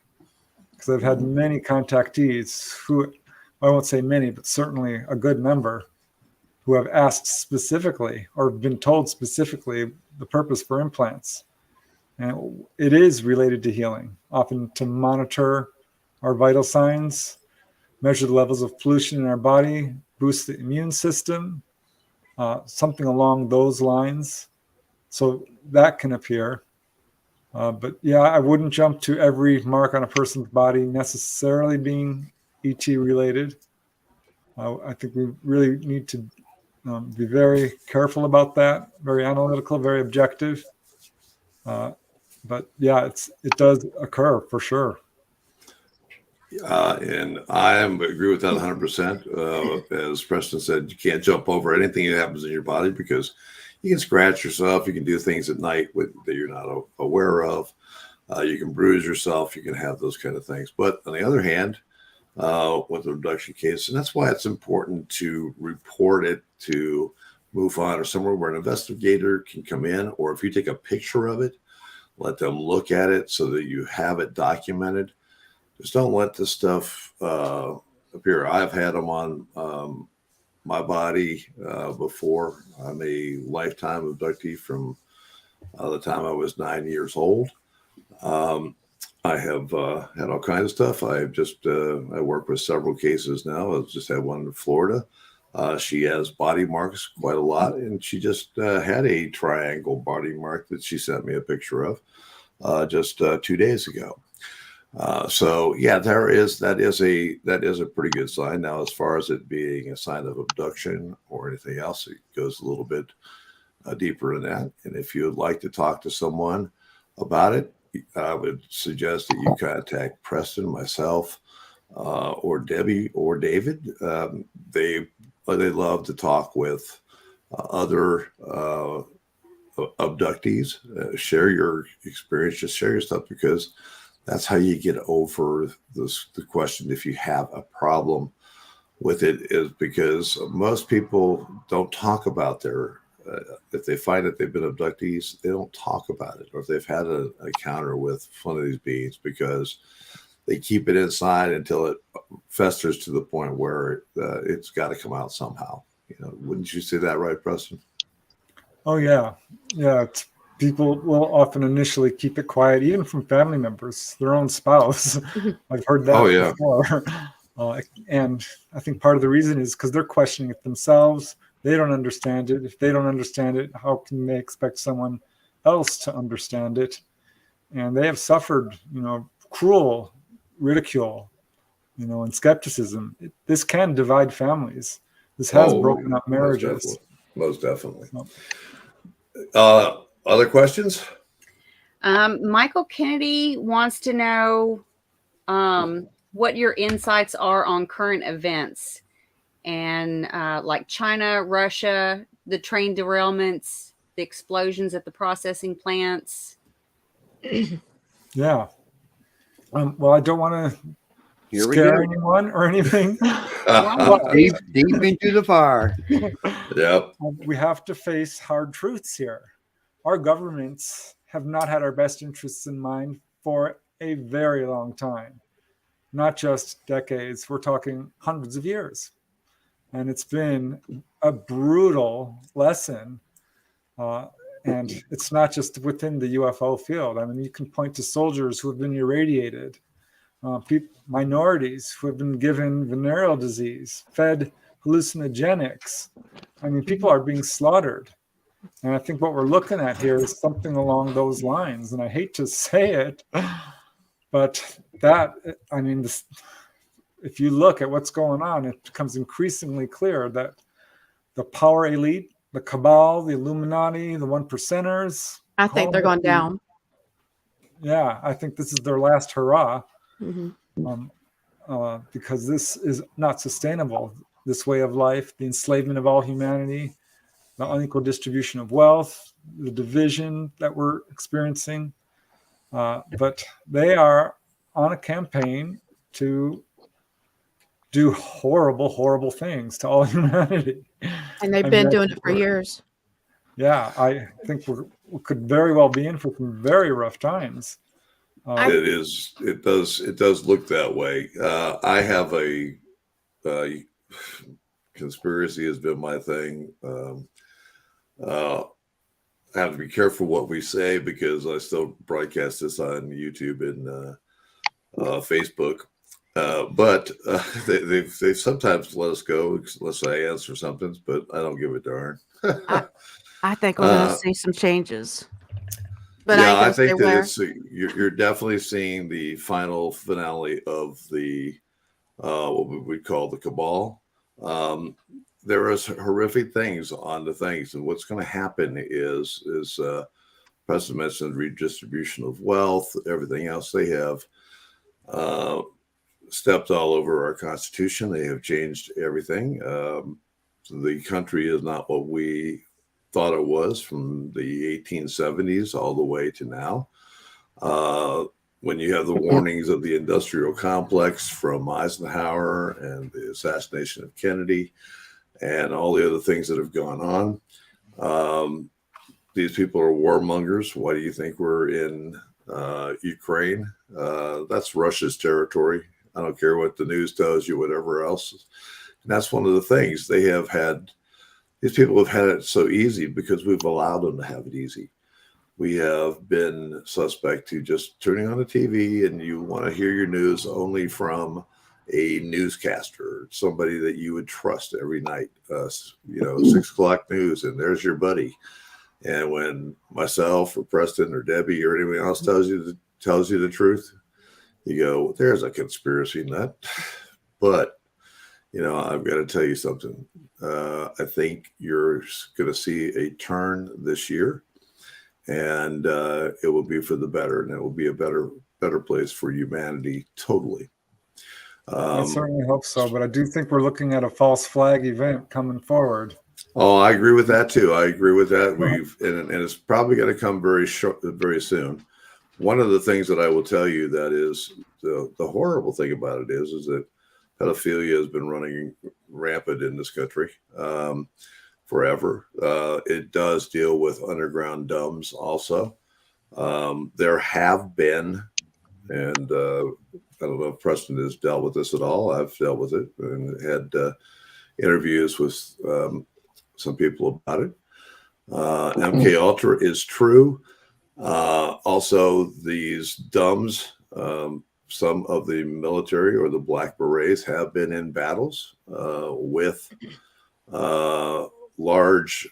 Because I've had many contactees who, I won't say many, but certainly a good number, who have asked specifically or been told specifically the purpose for implants. And it is related to healing, often to monitor our vital signs, measure the levels of pollution in our body, boost the immune system, something along those lines. So that can appear. But yeah, I wouldn't jump to every mark on a person's body necessarily being ET related. I think we really need to be very careful about that, very analytical, very objective. But yeah, it does occur for sure. And I agree with that 100%. As Preston said, you can't jump over anything that happens in your body because you can scratch yourself. You can do things at night that you're not aware of. You can bruise yourself. You can have those kind of things. But on the other hand, with an abduction case, and that's why it's important to report it to Mufon or somewhere where an investigator can come in, or if you take a picture of it, let them look at it so that you have it documented. Just don't let this stuff appear. I've had them on my body before. I'm a lifetime abductee from the time I was 9 years old. I have had all kinds of stuff. I've just I work with several cases now. I just had one in Florida. She has body marks quite a lot, and she just had a triangle body mark that she sent me a picture of just 2 days ago. So yeah, that is a pretty good sign. Now, as far as it being a sign of abduction or anything else, it goes a little bit deeper than that. And if you would like to talk to someone about it, I would suggest that you contact Preston, myself, or Debbie or David. They love to talk with other abductees. Share your experience. Just share your stuff, because that's how you get over the question if you have a problem with it, is because most people don't talk about their if they find that they've been abductees, they don't talk about it, or if they've had an encounter with one of these beings, because they keep it inside until it festers to the point where it's got to come out somehow. You know, wouldn't you say that, right, Preston? Oh yeah, yeah. People will often initially keep it quiet, even from family members, their own spouse. I've heard that before. And I think part of the reason is because they're questioning it themselves. they don't understand it. If they don't understand it, how can they expect someone else to understand it? And they have suffered, cruel ridicule, and skepticism. This can divide families. This has broken up marriages. Most definitely. So, Other questions? Michael Kennedy wants to know what your insights are on current events and like China, Russia, the train derailments, the explosions at the processing plants. Yeah. Well, I don't want to scare anyone or anything. Deep into the fire. Yep. We have to face hard truths here. Our governments have not had our best interests in mind for a very long time, not just decades. We're talking hundreds of years. And it's been a brutal lesson. And it's not just within the UFO field. I mean, you can point to soldiers who have been irradiated, minorities who have been given venereal disease, fed hallucinogenics. I mean, people are being slaughtered. And I think what we're looking at here is something along those lines. And I hate to say it, but if you look at what's going on, it becomes increasingly clear that the power elite, the cabal, the Illuminati, the one percenters. I think they're going down. Yeah, I think this is their last hurrah. Mm-hmm. Because this is not sustainable. This way of life, the enslavement of all humanity, the unequal distribution of wealth, the division that we're experiencing. But they are on a campaign to do horrible, horrible things to all humanity. And they've been doing it for years. Yeah, I think we could very well be in for some very rough times. It does look that way. I have a conspiracy has been my thing. I have to be careful what we say because I still broadcast this on YouTube and Facebook. But they've sometimes let us go unless I answer something, but I don't give a darn. I think we're going to see some changes. But yeah, I think that you're definitely seeing the final finale of the what we would call the cabal. There is horrific things on the things, and what's going to happen is Preston mentioned redistribution of wealth, everything else. They have stepped all over our Constitution. They have changed everything. The country is not what we thought it was from the 1870s all the way to now. When you have the warnings of the industrial complex from Eisenhower and the assassination of Kennedy and all the other things that have gone on, these people are warmongers. Why do you think we're in Ukraine? That's Russia's territory. I don't care what the news tells you, whatever else. And that's one of the things these people have had it so easy because we've allowed them to have it easy. We have been suspect to just turning on the TV and you want to hear your news only from a newscaster, somebody that you would trust every night. 6 o'clock news, and there's your buddy. And when myself or Preston or Debbie or anyone else tells you the truth, you go, there's a conspiracy nut. But I've got to tell you something. I think you're going to see a turn this year, and it will be for the better, and it will be a better place for humanity. Totally. I certainly hope so, but I do think we're looking at a false flag event coming forward. Oh, I agree with that too. I agree with that. And it's probably going to come very soon. One of the things that I will tell you that is the horrible thing about it is that pedophilia has been running rampant in this country forever. It does deal with underground dumbs also. There have been, and I don't know if Preston has dealt with this at all. I've dealt with it and had interviews with some people about it. MK Ultra is true. Also, these dumbs, some of the military or the Black Berets have been in battles with large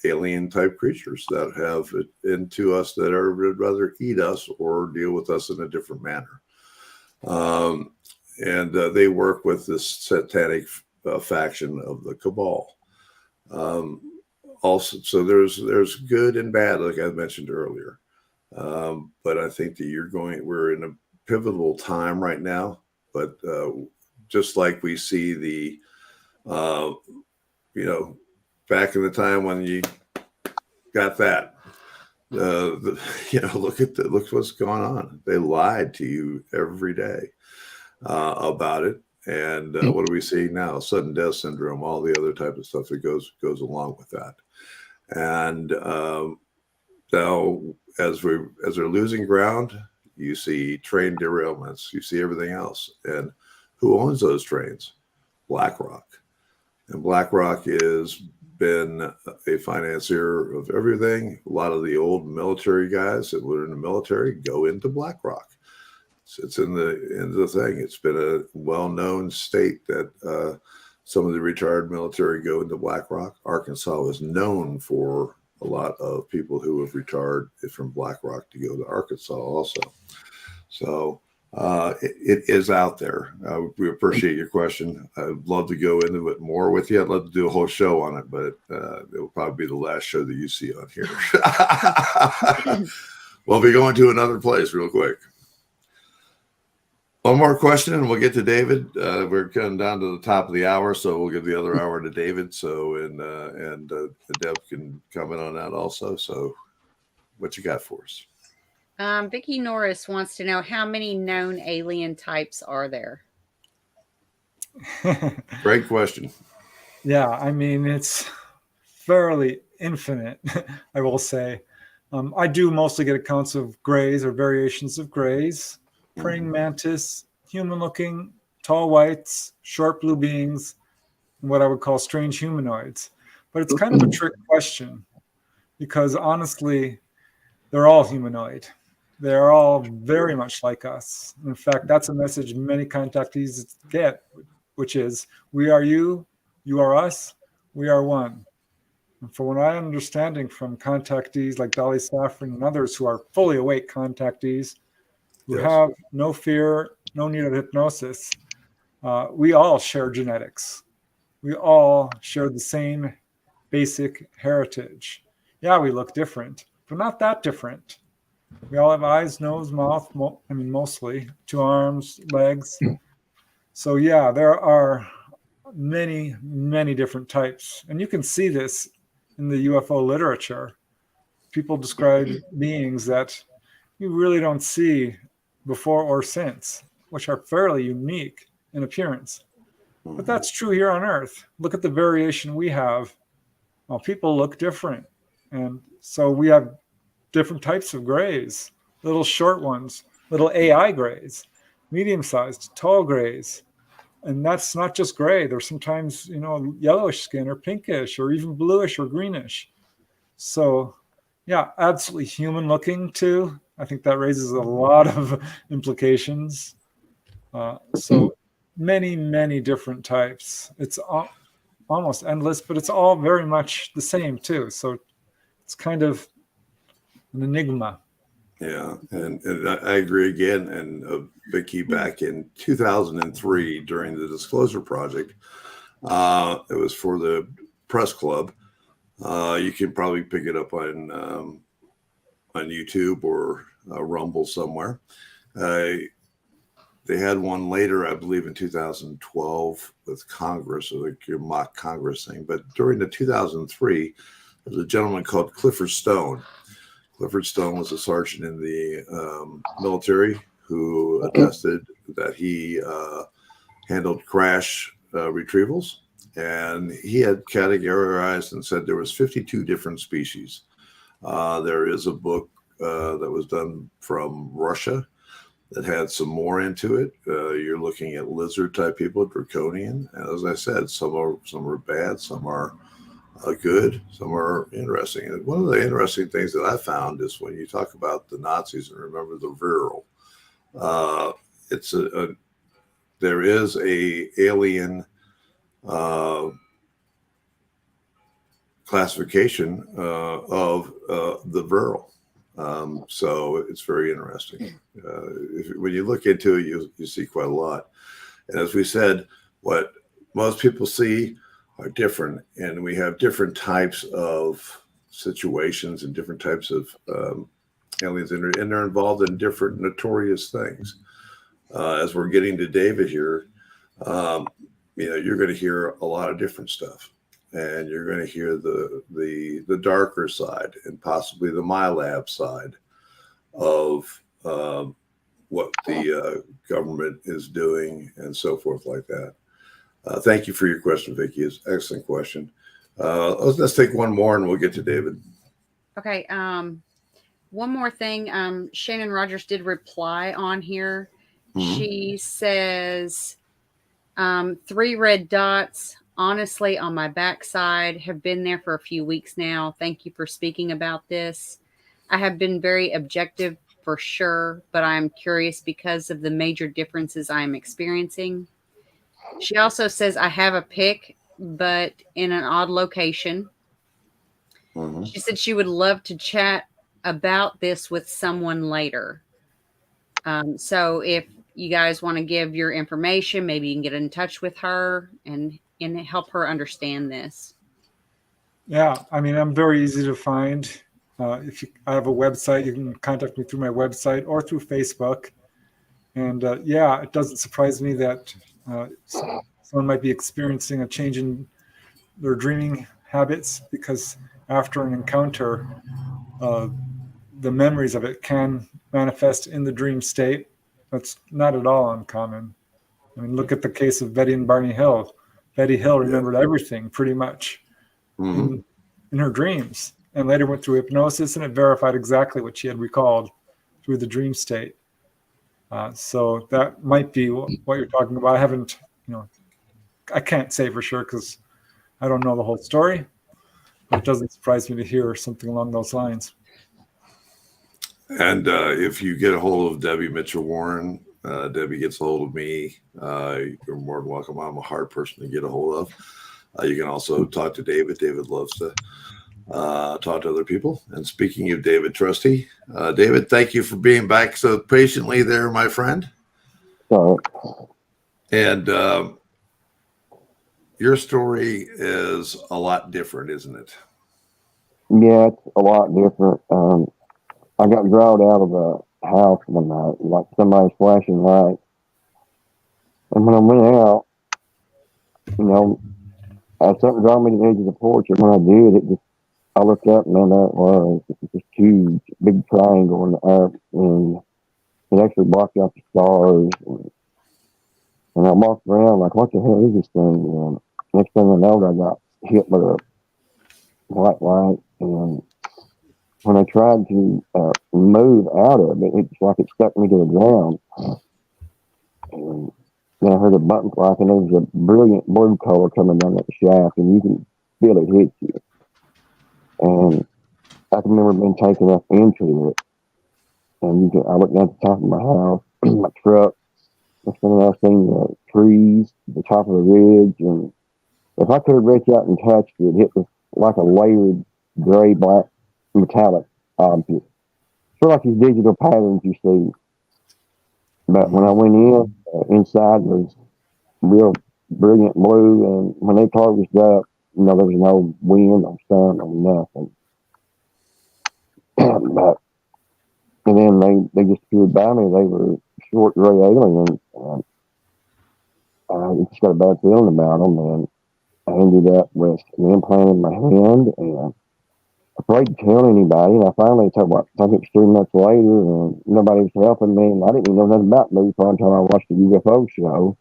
alien type creatures that have it into us that are would rather eat us or deal with us in a different manner. And they work with this satanic faction of the cabal. Also, so there's good and bad, like I mentioned earlier. But I think that we're in a pivotal time right now. But just like we see the, back in the time when you got that, look what's going on. They lied to you every day about it. And what do we see now? Sudden death syndrome, all the other type of stuff that goes along with that. And now, as they're losing ground, you see train derailments, you see everything else. And who owns those trains? BlackRock. And BlackRock has been a financier of everything. A lot of the old military guys that were in the military go into BlackRock. It's in the thing. It's been a well-known state that some of the retired military go into BlackRock. Arkansas is known for a lot of people who have retired from BlackRock to go to Arkansas also. So it is out there. We appreciate your question. I'd love to go into it more with you. I'd love to do a whole show on it, but it will probably be the last show that you see on here. We'll be going to another place real quick. One more question, and we'll get to David. We're coming down to the top of the hour, so we'll give the other hour to David. So, and Deb can comment on that also. So, what you got for us? Vicki Norris wants to know, how many known alien types are there? Great question. Yeah, I mean, it's fairly infinite, I will say. I do mostly get accounts of grays or variations of grays. Praying mantis, human-looking, tall whites, short blue beings, and what I would call strange humanoids. But it's kind of a trick question because honestly, they're all humanoid. They're all very much like us. In fact, that's a message many contactees get, which is, we are you, you are us, we are one. And from what I'm understanding from contactees like Dolly Saffron and others who are fully awake contactees, who have no fear, no need of hypnosis, we all share genetics. We all share the same basic heritage. Yeah, we look different, but not that different. We all have eyes, nose, mouth, mostly, 2 arms, legs. So yeah, there are many, many different types. And you can see this in the UFO literature. People describe beings that you really don't see before or since, which are fairly unique in appearance. But that's true here on Earth. Look at the variation we have. Well, people look different. And so we have different types of grays, little short ones, little AI grays, medium-sized, tall grays. And that's not just gray. They're sometimes, yellowish skin or pinkish or even bluish or greenish. So yeah, absolutely human looking too. I think that raises a lot of implications. So many, many different types. It's almost endless, but it's all very much the same too. So it's kind of an enigma. Yeah, and I agree again. And Vicki, back in 2003, during the Disclosure Project, it was for the press club. You can probably pick it up on YouTube or Rumble somewhere. They had one later, I believe, in 2012 with Congress, or the mock Congress thing. But during the 2003, there was a gentleman called Clifford Stone. Clifford Stone was a sergeant in the military who attested that he handled crash retrievals. And he had categorized and said there was 52 different species. There is a book that was done from Russia that had some more into it. You're looking at lizard type people, draconian. And as I said, some are bad, some are good, some are interesting. And one of the interesting things that I found is when you talk about the Nazis and remember the virile, there is a alien classification of the viral. So it's very interesting. When you look into it, you see quite a lot. And as we said, what most people see are different, and we have different types of situations and different types of aliens, and they're involved in different notorious things. As we're getting to David here, you're going to hear a lot of different stuff, and you're going to hear the darker side and possibly the MyLab side of what the government is doing and so forth like that. Thank you for your question, Vicki. It's an excellent question. Let's take one more and we'll get to David. Okay. One more thing. Shannon Rogers did reply on here. Mm-hmm. She says, 3 red dots, honestly, on my backside, have been there for a few weeks now. Thank you for speaking about this. I have been very objective for sure, but I'm curious because of the major differences I am experiencing. She also says, I have a pic, but in an odd location. Mm-hmm. She said she would love to chat about this with someone later. So if you guys want to give your information, maybe you can get in touch with her and help her understand this. Yeah, I mean, I'm very easy to find. I have a website, you can contact me through my website or through Facebook. And it doesn't surprise me that someone might be experiencing a change in their dreaming habits, because after an encounter, the memories of it can manifest in the dream state. That's not at all uncommon. I mean, look at the case of Betty and Barney Hill. Betty Hill remembered everything pretty much in her dreams, and later went through hypnosis, and it verified exactly what she had recalled through the dream state. So that might be what you're talking about. I haven't, I can't say for sure because I don't know the whole story, but it doesn't surprise me to hear something along those lines. And if you get a hold of Debbie Mitchell-Warren, Debbie gets a hold of me, you're more than welcome. I'm a hard person to get a hold of. You can also talk to David. David loves to talk to other people. And speaking of David Trusty, David, thank you for being back so patiently there, my friend. Sorry. And your story is a lot different, isn't it? Yeah, it's a lot different. I got dragged out of the house one night, like somebody's flashing lights. And when I went out, something dragged me to the edge of the porch. And when I did, I looked up, and there it was. It was this huge, big triangle in the air, and it actually blocked out the stars. And I walked around like, what the hell is this thing? And next thing I know, I got hit with a white light, and when I tried to move out of it, it's like it stuck me to the ground. And then I heard a button click, and there was a brilliant blue color coming down that shaft, and you can feel it hit you. And I can remember being taken up into it. And I looked down at the top of my house, my truck. Next thing I seen the trees, the top of the ridge, and if I could have reached out and touched it, it was like a layered gray-black metallic object. Sort of like these digital patterns you see. But when I went in, inside was real brilliant blue, and when they closed up, there was no wind or sun or nothing. And then they just appeared by me. They were short gray aliens. And I just got a bad feeling about them, and I ended up with an implant in my hand, and afraid to tell anybody. And I finally I think it was 3 months later, and nobody was helping me, and I didn't even know nothing about Mufon until I watched the UFO show.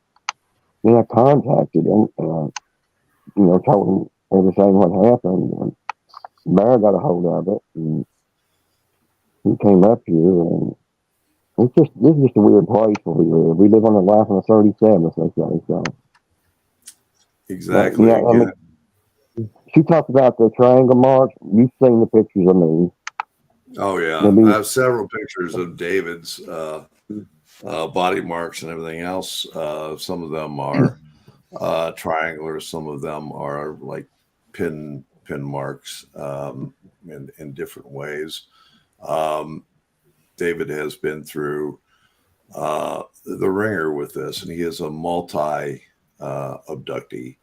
Then I contacted him and told him everything what happened, and Bear got a hold of it, and he came up here, and this is just a weird place where we live. We live on the life of a 37th, they say. So exactly. But, she talked about the triangle marks. You've seen the pictures of me. Oh yeah, I have several pictures of David's body marks and everything else. Some of them are triangular. Some of them are like pin marks in different ways. David has been through the ringer with this, and he is a multi abductee,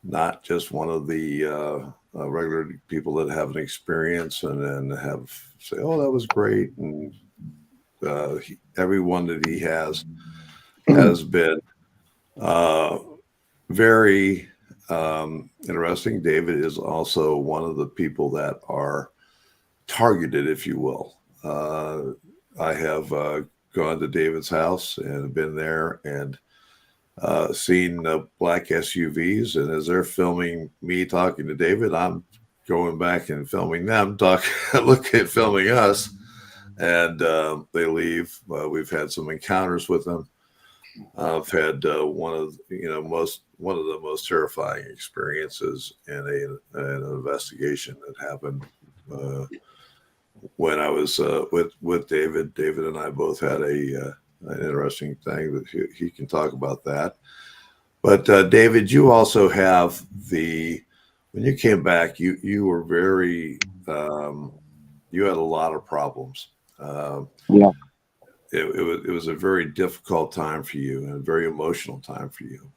not just one of the regular people that have an experience and then have say, "Oh, that was great," and everyone that he has been very interesting. David is also one of the people that are targeted, if you will. I have gone to David's house and been there and seen black SUVs, and as they're filming me talking to David, I'm going back and filming them, filming us, and they leave. We've had some encounters with them. I've had one of the most terrifying experiences in an investigation that happened when I was with David. David and I both had an interesting thing that he can talk about that. But David, you also have when you came back, you were very you had a lot of problems. Yeah. It was a very difficult time for you and a very emotional time for you.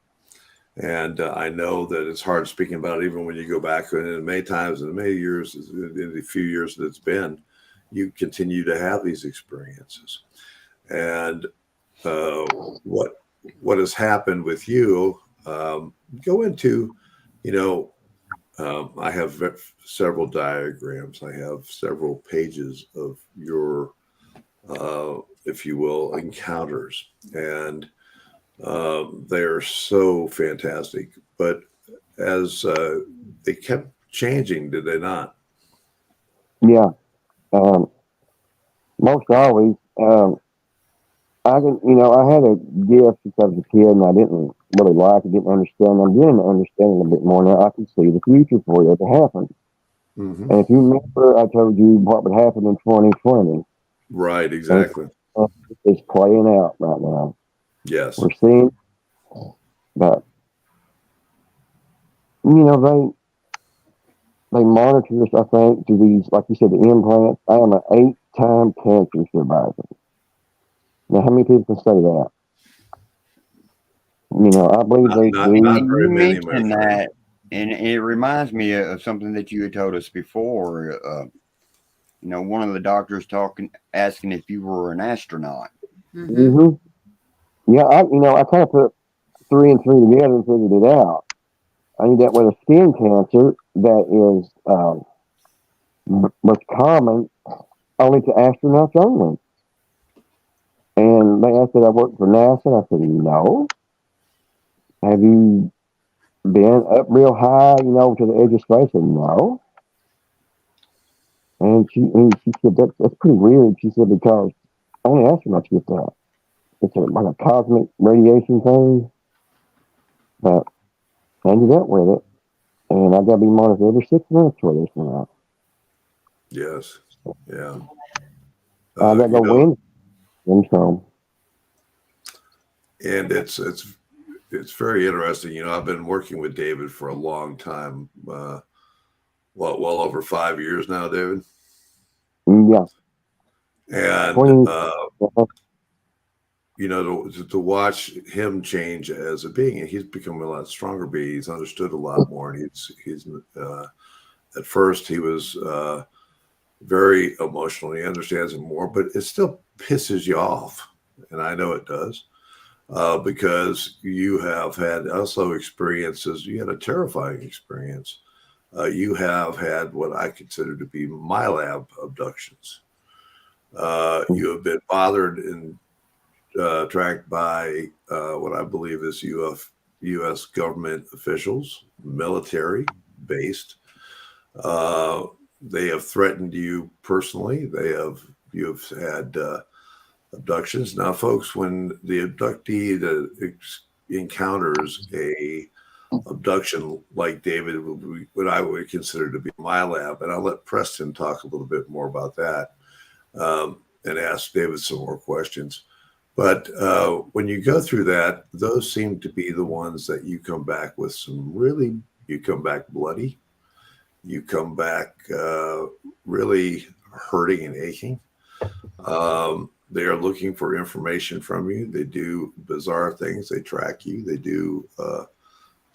And I know that it's hard speaking about it, even when you go back and in many times, in many years, in the few years that it's been, you continue to have these experiences. And what has happened with you, go into, I have several diagrams. I have several pages of your if you will, encounters. And they're so fantastic. But as they kept changing, did they not? Yeah. Most always. I had a gift since I was a kid, and I didn't really like it, didn't understand. I'm beginning to understand it a bit more now. I can see the future for you if it happened. Mm-hmm. And if you remember, I told you what would happen in 2020. Right, exactly. It's playing out right now. Yes. We're seeing that, they monitor us, I think, to these, like you said, the implants. I am an 8-time cancer survivor. Now, how many people can say that? I believe they do. Not very You many, mentioned my friend. that, and it reminds me of something that you had told us before. One of the doctors asking if you were an astronaut. Mm-hmm. Mm-hmm. Yeah, I kind of put 3 and 3 together and figured it out. I ended up with a skin cancer that is was common only to astronauts only. And they asked that I worked for NASA. I said, no. Have you been up real high, to the edge of space? I said, no. And she said, that's pretty weird. She said, because only astronauts get that. It's like a cosmic radiation thing. But I ended up with it. And I got to be monitored every 6 months for this now. Yes. Yeah. I got to go win. And so. And it's very interesting. I've been working with David for a long time. Well over 5 years now, David. Yeah. And to watch him change as a being, and he's become a lot stronger being. He's understood a lot more, and he's at first he was very emotional. He understands it more, but it still pisses you off, and I know it does. Because you have had also experiences. You had a terrifying experience. You have had what I consider to be my lab abductions. You have been bothered and tracked by what I believe is U.S. government officials, military based. They have threatened you personally. You have had abductions. Now, folks, when the abductee encounters a abduction like David, what I would consider to be my lab, and I'll let Preston talk a little bit more about that and ask David some more questions. But when you go through that, those seem to be the ones that you come back with you come back bloody. you come back really hurting and aching. They are looking for information from you. They do bizarre things. They track you. They do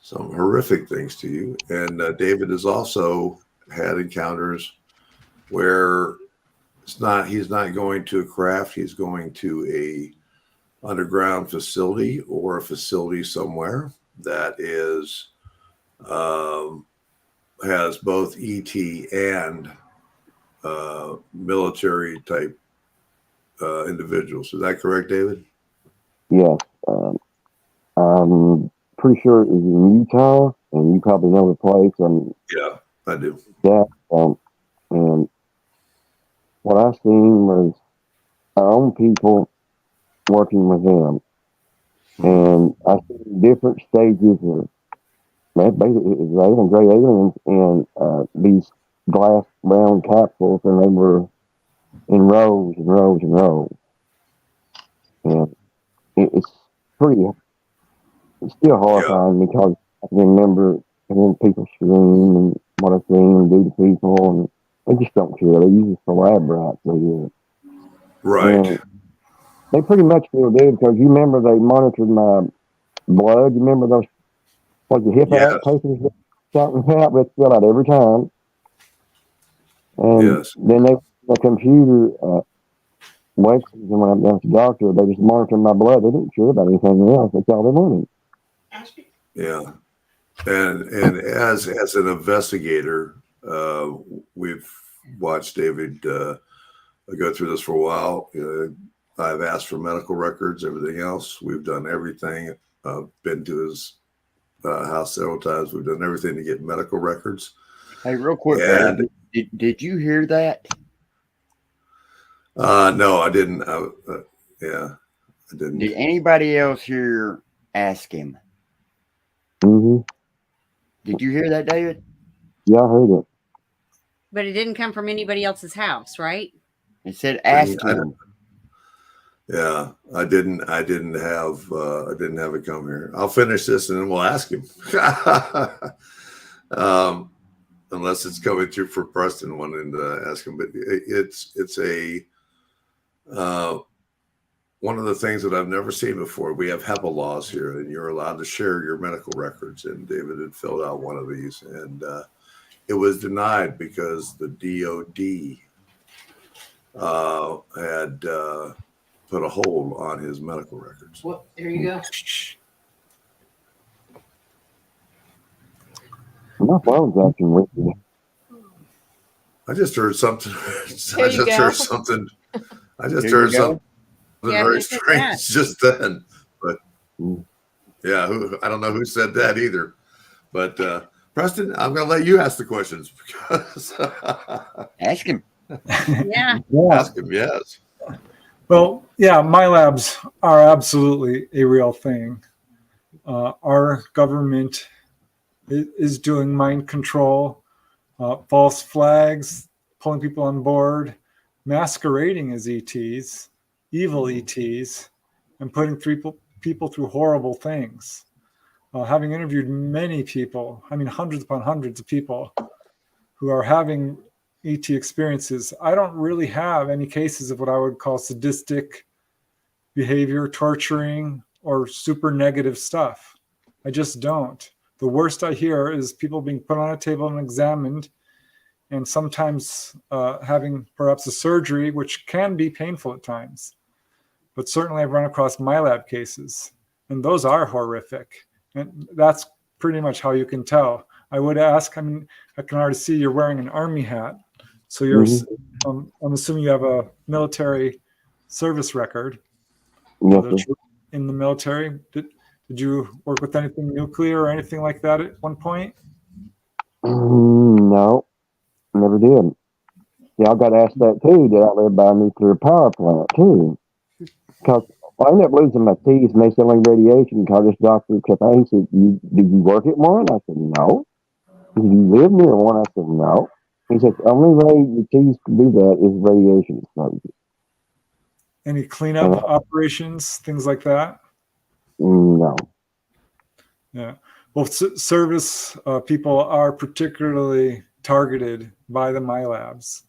some horrific things to you. And David has also had encounters where he's not going to a craft. He's going to a underground facility or a facility somewhere that is has both ET and military type individuals. Is that correct, David? Yes. I'm pretty sure it was in Utah, and you probably know the place. Yeah, I do. Yeah. And what I seen was our own people working with them. And I see different stages of basically alien, gray aliens in these glass brown capsules, and they were in rows and rows and rows. And it's still horrifying because I can remember hearing people scream and what I've seen and do to people, and they just don't care. They use it for lab rats. Right. And they pretty much feel dead because you remember they monitored my blood. You remember those, like the hip out papers something out, but fill out every time. And then the computer wakes me when I'm down to the doctor. They just monitor my blood. They didn't care about anything else. That's all they wanted. Yeah. And as an investigator, we've watched David go through this for a while. I've asked for medical records, everything else. We've done everything. Been to his house several times. We've done everything to get medical records. Hey, real quick, did you hear that? No, I didn't. I didn't. Did anybody else here ask him? Mm-hmm. Did you hear that, David? Yeah, I heard it. But it didn't come from anybody else's house, right? It said ask him. Yeah, I didn't have it come here. I'll finish this and then we'll ask him. Unless it's coming through for Preston wanting to ask him, but it's a one of the things that I've never seen before. We have HEPA laws here, and you're allowed to share your medical records. And David had filled out one of these, and it was denied because the DOD had put a hold on his medical records. Well, there you go. My phone's acting wicked. I just heard something. I just heard something very strange just then. But yeah, I don't know who said that either. But Preston, I'm going to let you ask the questions because ask him. Yeah. Ask him. Yes. Well, yeah, my labs are absolutely a real thing. Our government is doing mind control, false flags, pulling people on board, masquerading as ETs, evil ETs, and putting people through horrible things. Having interviewed many people, hundreds upon hundreds of people who are having ET experiences, I don't really have any cases of what I would call sadistic behavior, torturing, or super negative stuff. I just don't. The worst I hear is people being put on a table and examined, and sometimes having perhaps a surgery, which can be painful at times. But certainly I've run across my lab cases, and those are horrific. And that's pretty much how you can tell. I would ask, I can already see you're wearing an Army hat. So you're, I'm assuming you have a military service record. Yes, in the military. Did you work with anything nuclear or anything like that at one point? No, never did. Y'all got asked that too. Did I live by a nuclear power plant too? Because I ended up losing my teeth and they said like radiation because this doctor kept asking, he said, did you work at one? I said, no. Did you live near one? I said, no. He said, the only way your teeth can do that is radiation exposure. Any cleanup operations, things like that? No. Yeah. Well, service people are particularly targeted by the MyLabs?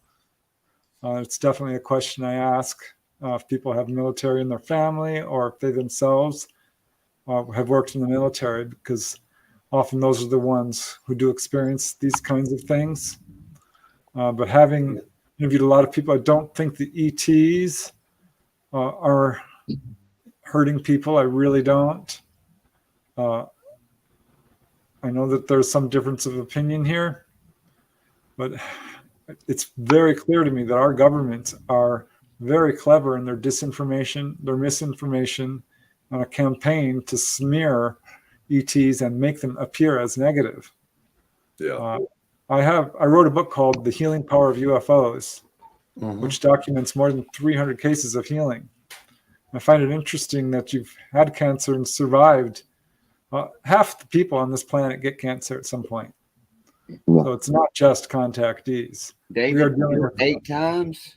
It's definitely a question I ask if people have military in their family or if they themselves have worked in the military, because often those are the ones who do experience these kinds of things. But having interviewed a lot of people, I don't think the ETs are hurting people. I really don't. I know that there's some difference of opinion here, but it's very clear to me that our governments are very clever in their disinformation, their misinformation, on a campaign to smear ETs and make them appear as negative. Yeah. I wrote a book called The Healing Power of UFOs, Mhm. which documents more than 300 cases of healing. I find it interesting that you've had cancer and survived. Half the people on this planet get cancer at some point. Yeah. So it's not just contactees. David, We are dealing with 8 times.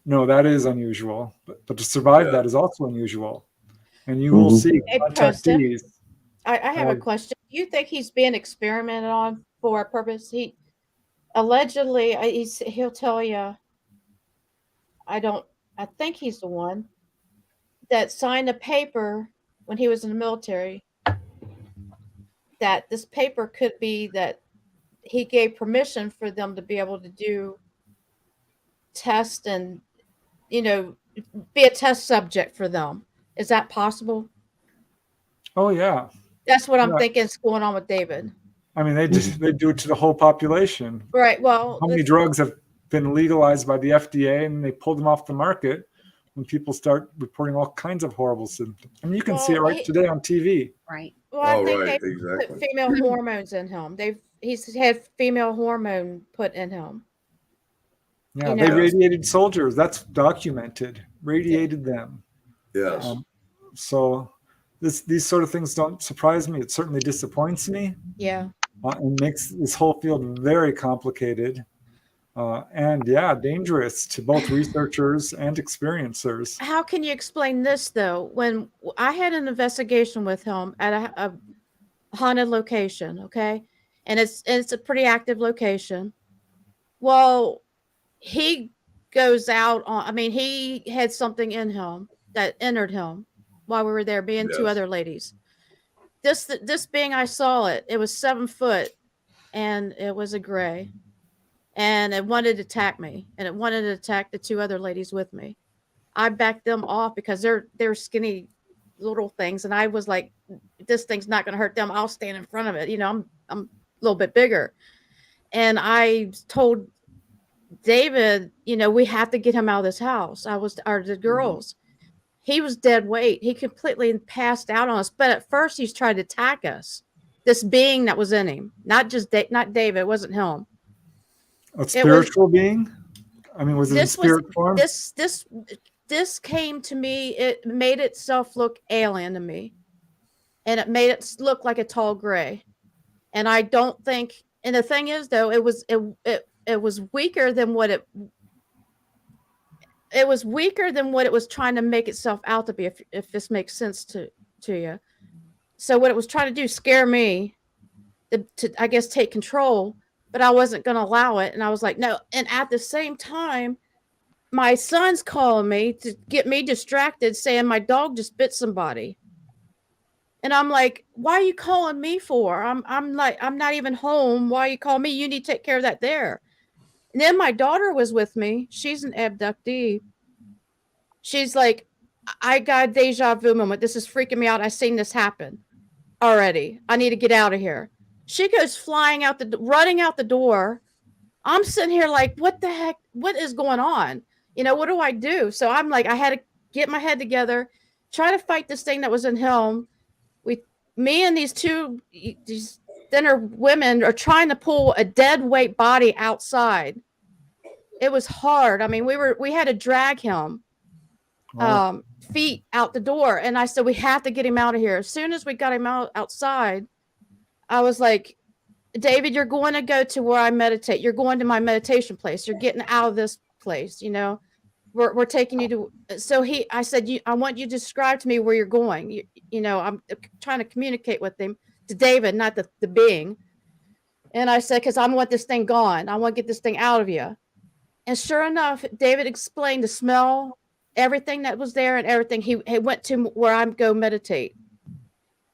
no, that is unusual, but to survive Yeah. that is also unusual. And you will Mhm. see Hey, Preston. contactees. I have a question. Do you think he's being experimented on for a purpose? He allegedly, he'll tell you, I think he's the one that signed a paper when he was in the military that this paper could be that he gave permission for them to be able to do tests and, be a test subject for them. Is that possible? Oh yeah. That's what I'm Yeah. thinking is going on with David. I mean, they do it to the whole population. Right. Well, How many drugs have been legalized by the FDA and they pulled them off the market when people start reporting all kinds of horrible symptoms? I mean, you can see it right today on TV. Right. Well, I Oh, think right, they exactly. put female hormones in him. He's had female hormone put in him. Yeah, You they know- radiated soldiers. That's documented. Radiated them. Yes. So these sort of things don't surprise me. It certainly disappoints me. Yeah. And makes this whole field very complicated and dangerous to both researchers and experiencers. How can you explain this though? When I had an investigation with him at a haunted location, okay, and it's a pretty active location. Well, he goes out on. I mean, he had something in him that entered him while we were there, being two Yes. other ladies. This being, I saw it. It was 7 foot, and it was a gray, and it wanted to attack me, and it wanted to attack the two other ladies with me. I backed them off because they're skinny little things, and I was like, this thing's not going to hurt them. I'll stand in front of it. I'm a little bit bigger, and I told David, we have to get him out of this house. Or the girls. He was dead weight. He completely passed out on us. But at first, he's tried to attack us. This being that was in him, not David. It wasn't him. A spiritual being? I mean, was it in spirit form? This came to me. It made itself look alien to me, and it made it look like a tall gray. And I don't think. And the thing is, though, it was weaker than what it was weaker than what it was trying to make itself out to be, if this makes sense to you. So what it was trying to do, scare me, to I guess take control, but I wasn't going to allow it. And I was like, no. And at the same time, my son's calling me to get me distracted, saying my dog just bit somebody. And I'm like, why are you calling me for? I'm like, I'm not even home. Why are you calling me? You need to take care of that there. And then my daughter was with me. She's an abductee. She's like, I got a deja vu moment. This is freaking me out. I've seen this happen already. I need to get out of here. She goes flying out running out the door. I'm sitting here like, what the heck? What is going on? What do I do? So I'm like, I had to get my head together, try to fight this thing that was in him. Me and these thinner women are trying to pull a dead weight body outside. It was hard. I mean, we had to drag him feet out the door. And I said, we have to get him out of here. As soon as we got him outside, I was like, David, you're going to go to where I meditate. You're going to my meditation place. You're getting out of this place. We're taking you to. So I said, I want you to describe to me where you're going. I'm trying to communicate with him, to David, not the being. And I said, because I want this thing gone. I want to get this thing out of you. And sure enough, David explained the smell, everything that was there and everything. He went to where I go meditate.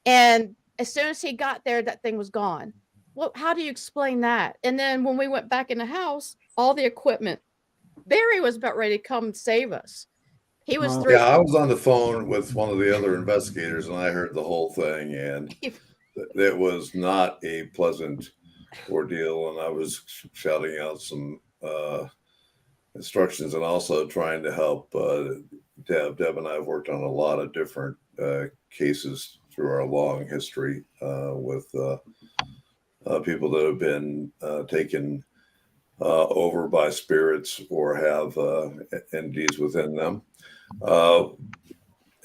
And as soon as he got there, that thing was gone. Well, how do you explain that? And then when we went back in the house, all the equipment, Barry was about ready to come save us. He was Wow. through. Yeah, I was on the phone with one of the other investigators, and I heard the whole thing, and it was not a pleasant ordeal. And I was shouting out some instructions, and also trying to help Deb. Deb and I have worked on a lot of different cases through our long history with people that have been taken over by spirits or have entities within them.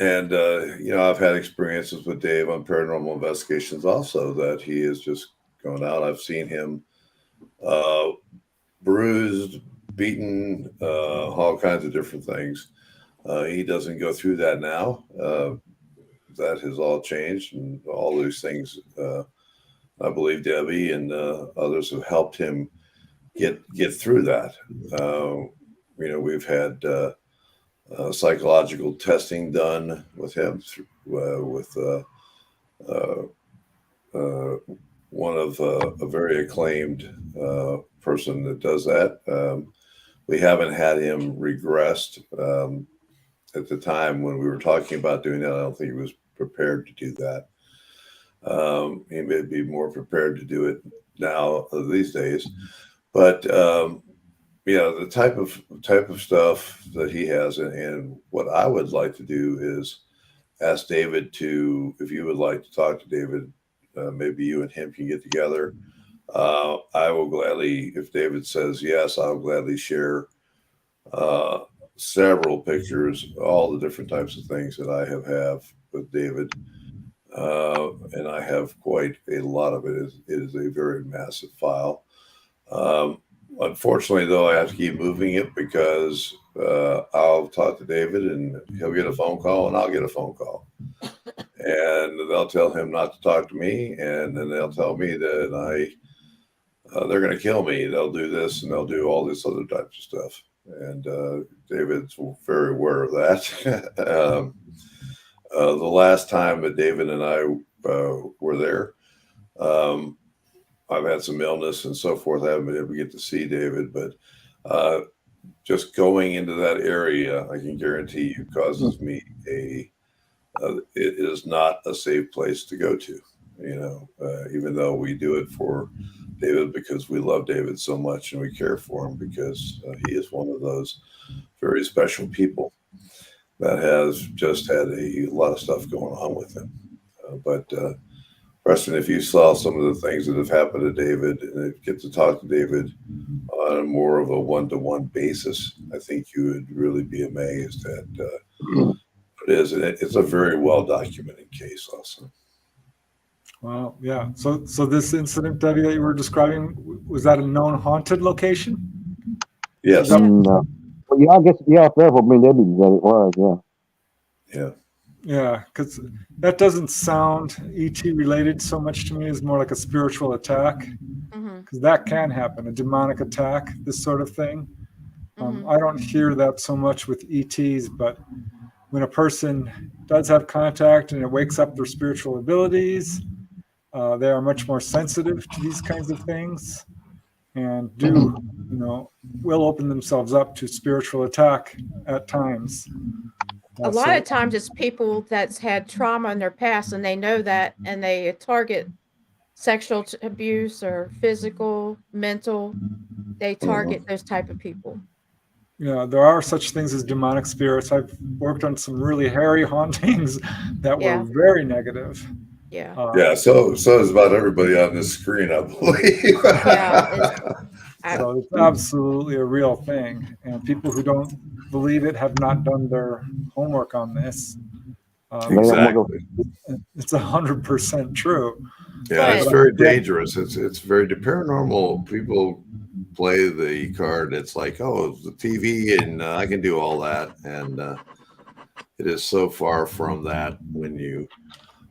I've had experiences with Dave on paranormal investigations also, that he is just going out. I've seen him bruised, beaten, all kinds of different things. He doesn't go through that now. That has all changed, and all these things, I believe Debbie and others have helped him get through that. We've had psychological testing done with him with one of a very acclaimed person that does that. We haven't had him regressed. At the time when we were talking about doing that, I don't think he was prepared to do that. He may be more prepared to do it now these days, but the type of stuff that he has, and what I would like to do is ask David to, if you would like to talk to David, maybe you and him can get together. I will gladly, if David says yes, I'll gladly share several pictures, all the different types of things that I have with David. And I have quite a lot of it. It is a very massive file. Unfortunately, though, I have to keep moving it because I'll talk to David and he'll get a phone call and I'll get a phone call. And they'll tell him not to talk to me. And then they'll tell me that they're going to kill me. They'll do this and they'll do all this other types of stuff. And David's very aware of that. The last time that David and I were there, I've had some illness and so forth. I haven't been able to get to see David, but just going into that area, I can guarantee you, causes me it is not a safe place to go to. Even though we do it for David because we love David so much and we care for him because he is one of those very special people that has just had a lot of stuff going on with him. But Preston, if you saw some of the things that have happened to David and get to talk to David on more of a one-to-one basis, I think you would really be amazed at what it is. And it's a very well-documented case also. Well, yeah. So this incident, Debbie, that you were describing, was that a known haunted location? Yes. Well, yeah, I guess, yeah, I mean, Debbie said it was, yeah. Yeah. Yeah, because that doesn't sound ET related so much to me. It's more like a spiritual attack, because that can happen, a demonic attack, this sort of thing. I don't hear that so much with ETs, but when a person does have contact and it wakes up their spiritual abilities, they are much more sensitive to these kinds of things and will open themselves up to spiritual attack at times. A lot of times it's people that's had trauma in their past and they know that, and they target sexual abuse or physical, mental. They target those type of people. Yeah, there are such things as demonic spirits. I've worked on some really hairy hauntings that were very negative. Yeah. So is about everybody on this screen, I believe. So it's absolutely a real thing, and people who don't believe it have not done their homework on this. Exactly. It's 100% true. Yeah, it's very dangerous. It's very paranormal. People play the card. It's like, oh, the TV, and I can do all that, and it is so far from that when you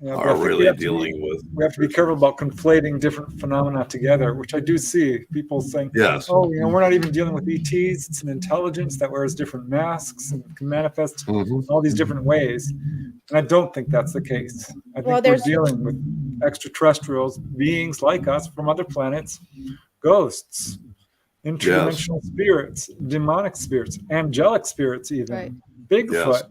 but I are think we really have to be- dealing with. we have to be careful about conflating different phenomena together, which I do see people saying, Yes. oh, we're not even dealing with ETs. It's an intelligence that wears different masks and can manifest Mhm. in all these different ways. And I don't think that's the case. I think Well, we're there's- dealing with extraterrestrials, beings like us from other planets, ghosts, interdimensional spirits, demonic spirits, angelic spirits, even Right. Bigfoot.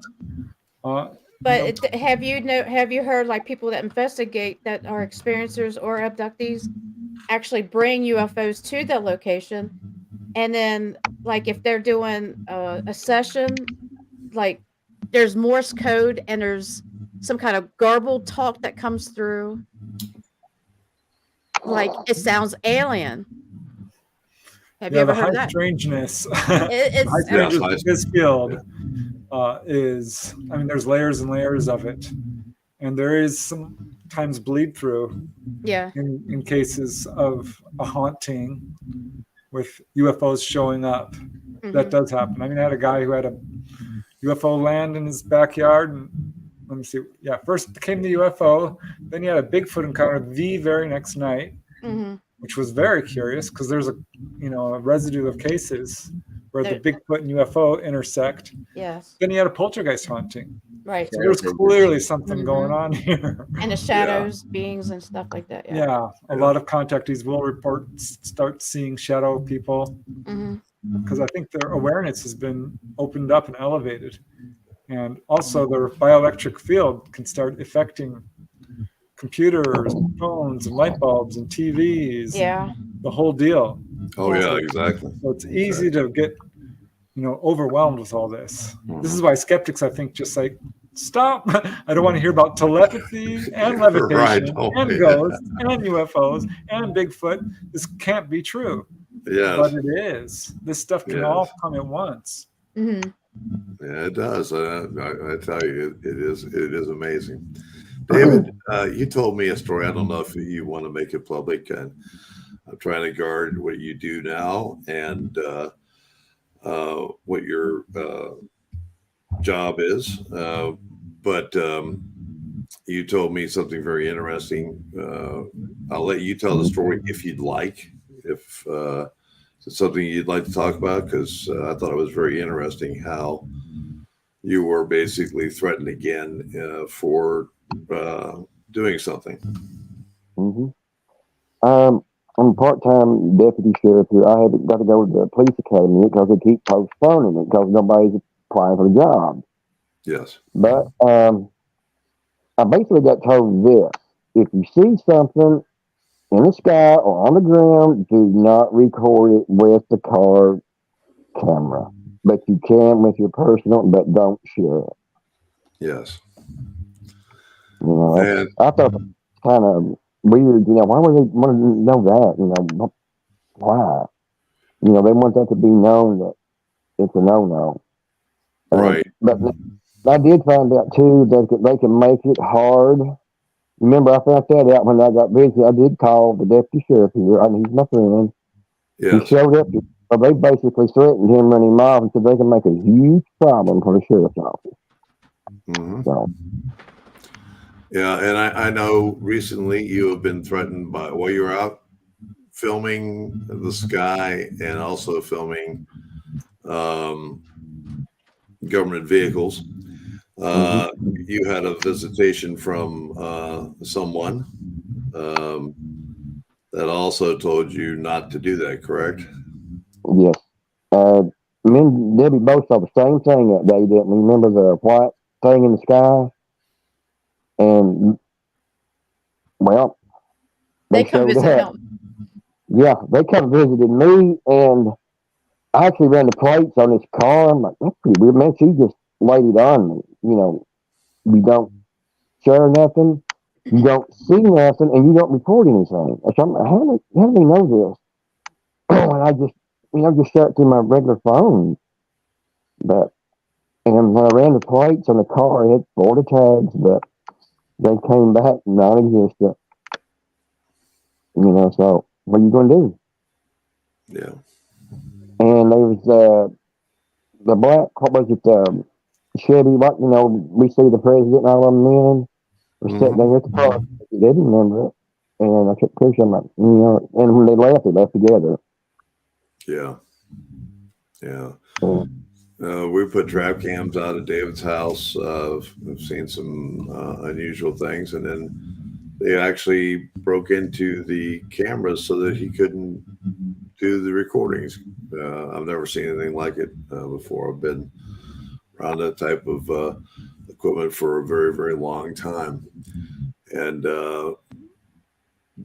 But have you heard like people that investigate that are experiencers or abductees actually bring UFOs to the location, and then like if they're doing a session, like there's Morse code and there's some kind of garbled talk that comes through, like it sounds alien. Have you ever the heard high of that? strangeness, It's the high strangeness Yes, of this field is, I mean, there's layers and layers of it, and there is sometimes bleed through yeah. in cases of a haunting with UFOs showing up. That Mhm. does happen. I mean, I had a guy who had a UFO land in his backyard, and let me see. Yeah, first came the UFO, then he had a Bigfoot encounter the very next night, Mhm. which was very curious because there's a residue of cases where the There- Bigfoot and UFO intersect. Yes. Then he had a poltergeist haunting. Right. So there's clearly something Mhm. going on here. And the shadows, beings, and stuff like that. Yeah. Yeah, a lot of contactees will start seeing shadow people hmm because I think their awareness has been opened up and elevated. And also their bioelectric field can start affecting computers, phones, and light bulbs and TVs, Yeah. the whole deal. Oh yeah, exactly. So it's easy to get, overwhelmed with all this. This is why skeptics, I think, just like, stop. I don't want to hear about telepathy and levitation Right. Oh, and yeah. ghosts and UFOs and Bigfoot. This can't be true. Yes. But it is. This stuff can all come at once. hmm Yeah, it does. I tell you, it is amazing. David, you told me a story. I don't know if you want to make it public, and I'm trying to guard what you do now and what your job is. But you told me something very interesting. I'll let you tell the story if you'd like. If it's something you'd like to talk about, because I thought it was very interesting how you were basically threatened again for doing something. Mm-hmm. I'm a part-time deputy sheriff here. I haven't got to go to the police academy because they keep postponing it because nobody's applying for the job. Yes. But I basically got told this: if you see something in the sky or on the ground, do not record it with the car camera. But you can with your personal, but don't share it. Yes. And I thought it was kind of weird. Why would they want to know that? Why? They want that to be known that it's a no-no. Right. But I did find out too that they can make it hard. Remember, I found that out when I got busy. I did call the deputy sheriff here. He's my friend. Yes. He showed up. They basically threatened him, running him off, and said they can make a huge problem for the sheriff's office. Mm-hmm. So, yeah, and I know recently you have been threatened by while you were out filming the sky and also filming government vehicles. You had a visitation from someone that also told you not to do that, correct? yes. Me and Debbie both saw the same thing that day, didn't we? Remember the white thing in the sky? And, well, They come showed visit up. him. Yeah, they come visited me, and I actually ran the plates on his car. I'm like, that's pretty weird, man. She just laid it on me. You don't share nothing, you don't see nothing, and you don't report anything. So I'm like, how do they know this? And I just, just share it through my regular phone. And when I ran the plates on the car, it had Florida tags, but they came back non-existent. So what are you going to do? Yeah. And there was the black, what was it, Chevy, we see the president and all of them in. were sitting there at the park. They didn't remember it. And I took pictures. I'm like, and when they left together. Yeah. Yeah. So, We put trap cams out at David's house. We've seen some unusual things, and then they actually broke into the cameras so that he couldn't do the recordings. I've never seen anything like it before. I've been around that type of equipment for a very, very long time, and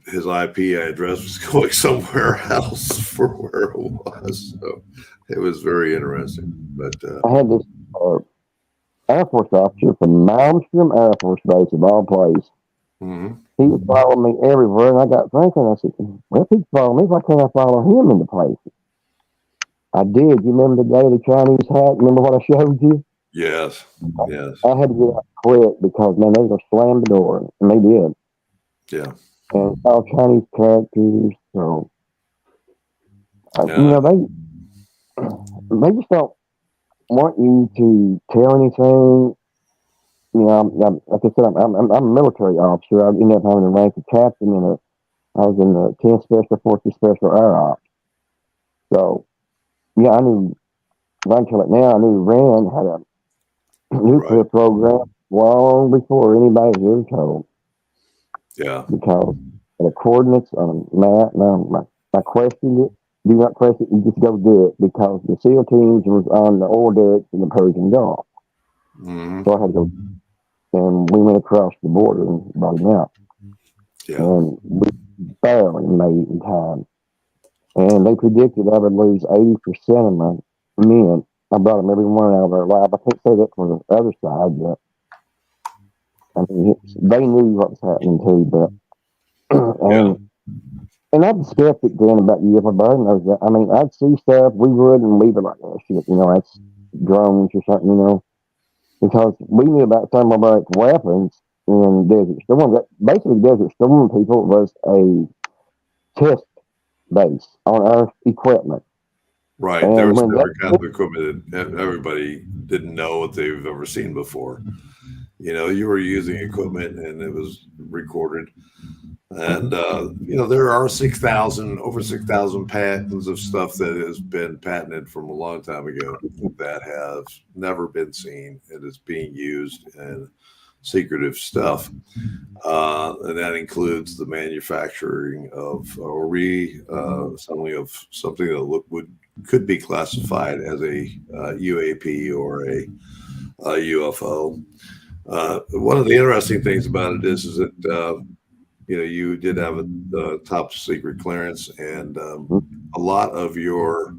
his IP address was going somewhere else for where it was. So it was very interesting. But I had this Air Force officer from Malmstrom Air Force Base of all places. He would follow me everywhere, and I got thinking, I said, well, if he'd follow me, why can't I follow him into places? I did. You remember the day of the Chinese hat? Remember what I showed you? yes, yes, I had to get out quick because, man, they were going to slam the door, and they did. yeah. And all Chinese characters, so, they just don't want you to tell anything. Like I said, I'm a military officer. I ended up having the rank of captain I was in the 10th Special Forces Special Air Ops. So, yeah, I knew, if I can tell it now, I knew Rand had a nuclear program long before anybody was ever told. Yeah. Because the coordinates on a map, I questioned it. Do not question it, you just go do it, because the SEAL teams was on the oil derricks in the Persian Gulf. So I had to go, and we went across the border and brought him out. Yeah. And we barely made it in time. And they predicted I would lose 80% of my men. I brought them every one out of their life. I can't say that for the other side, but I mean, they knew what was happening too. But and I'm skeptic then about UFO, but I knows that. I mean, I'd see stuff we would, and we'd be like, oh shit, that's drones or something, because we knew about thermobaric weapons in Desert Storm. Basically, Desert Storm, people, was a test base on our equipment. Right. And there was when never kind of equipment that everybody didn't know what they've ever seen before. You were using equipment and it was recorded. And, there are over 6,000 patents of stuff that has been patented from a long time ago that have never been seen and is being used in secretive stuff. And that includes the manufacturing of or reassembly of something that could be classified as a UAP or a UFO. One of the interesting things about it is that you did have a top secret clearance, and a lot of your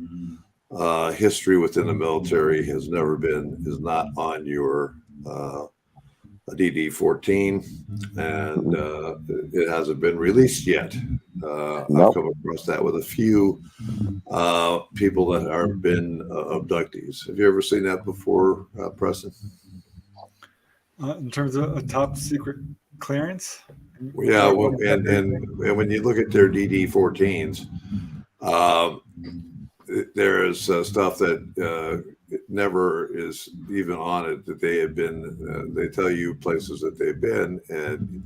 history within the military is not on your DD-14, and it hasn't been released yet. I've come across that with a few people that have been abductees. Have you ever seen that before, Preston? In terms of a top secret clearance? Yeah, well, and when you look at their DD-14s, there's stuff that never is even on it, that they have been. They tell you places that they've been, and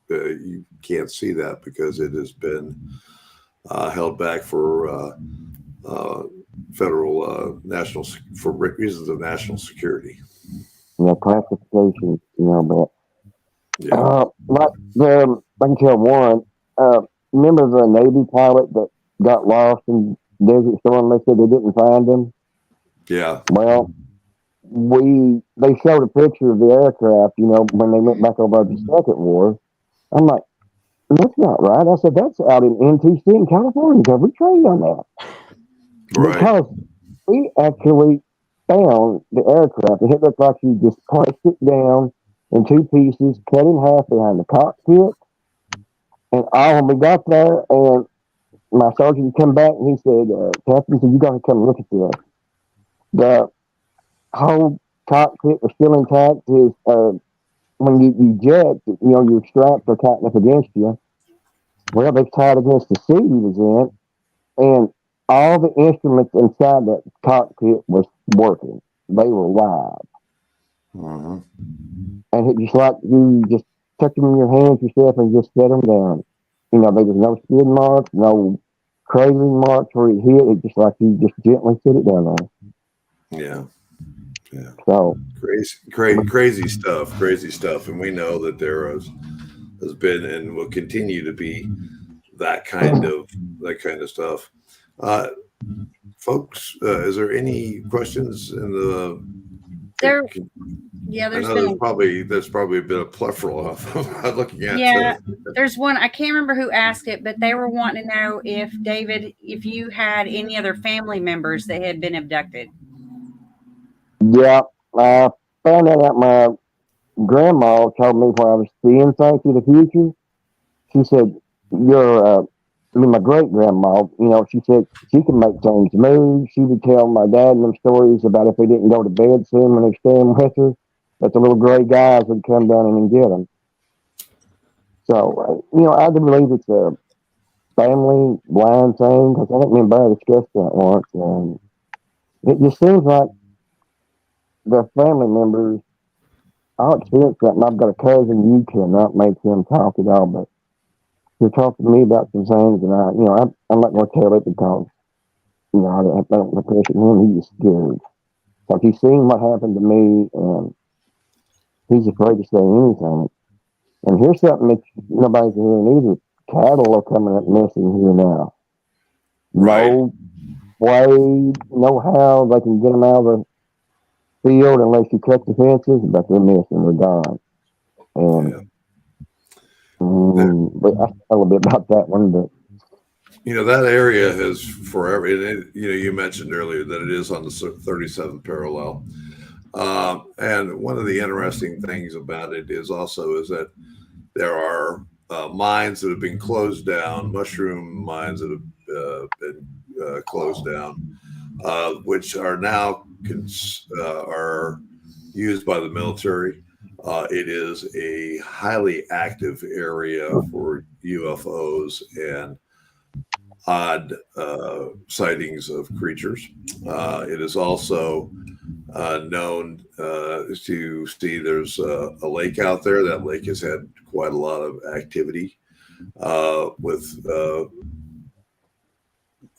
you can't see that because it has been held back for federal for reasons of national security. Classification, but. Yeah. I can tell one. Remember the Navy pilot that got lost in Desert Storm? They said they didn't find him. Yeah. Well, they showed a picture of the aircraft, when they went back over the Second War. I'm like, that's not right. I said, that's out in NTC in California, because we trained on that. Right. Because we actually found the aircraft. It looked like you just placed it down in two pieces, cut in half behind the cockpit. And when we got there, and my sergeant came back, and he said, Captain, you got to come look at this. The whole cockpit was still intact. When you jet, your straps are tightened up against you. Well, they tied against the seat he was in, and all the instruments inside that cockpit was working. They were live. Uh-huh. And it just like you just took them in your hands yourself and just set them down. You know, there was no skid marks, no cratering marks where it hit. It just like you just gently set it down there. Yeah. Yeah. So Crazy stuff. And we know that there has been and will continue to be that kind of stuff. Folks, is there any questions in the There, can- yeah, I there's know been there's probably a bit of plethora of looking at. yeah, there's one. I can't remember who asked it, but they were wanting to know if David, if you had any other family members that had been abducted. yeah, I found out my grandma told me where I was seeing things in the future. She said, my great grandma, you know, she said she can make things move. She would tell my dad them stories about if they didn't go to bed soon when they're staying with her, that the little gray guys would come down and get them. So, you know, I do believe it's a family blind thing because I think me and Barry discussed that once. And it just seems like the family members, I'll experience that. And I've got a cousin, you cannot make him talk at all, but he'll talk to me about some things, and I'm not going to tell it because, you know, I don't want to pressure him. He's scared. Because he's seen what happened to me, and he's afraid to say anything. And here's something that nobody's hearing either. Cattle are coming up missing here now. Right. No way, no how they can get them out of the field unless you cut the fences, but they're missing. They're gone. And but I know a bit about that one, but You know, that area has forever, you know, you mentioned earlier that it is on the 37th parallel. And one of the interesting things about it is that there are mines that have been closed down, mushroom mines that have been closed down, which are now are used by the military. It is a highly active area for UFOs and odd sightings of creatures. It is also known to see there's a lake out there. That lake has had quite a lot of activity with,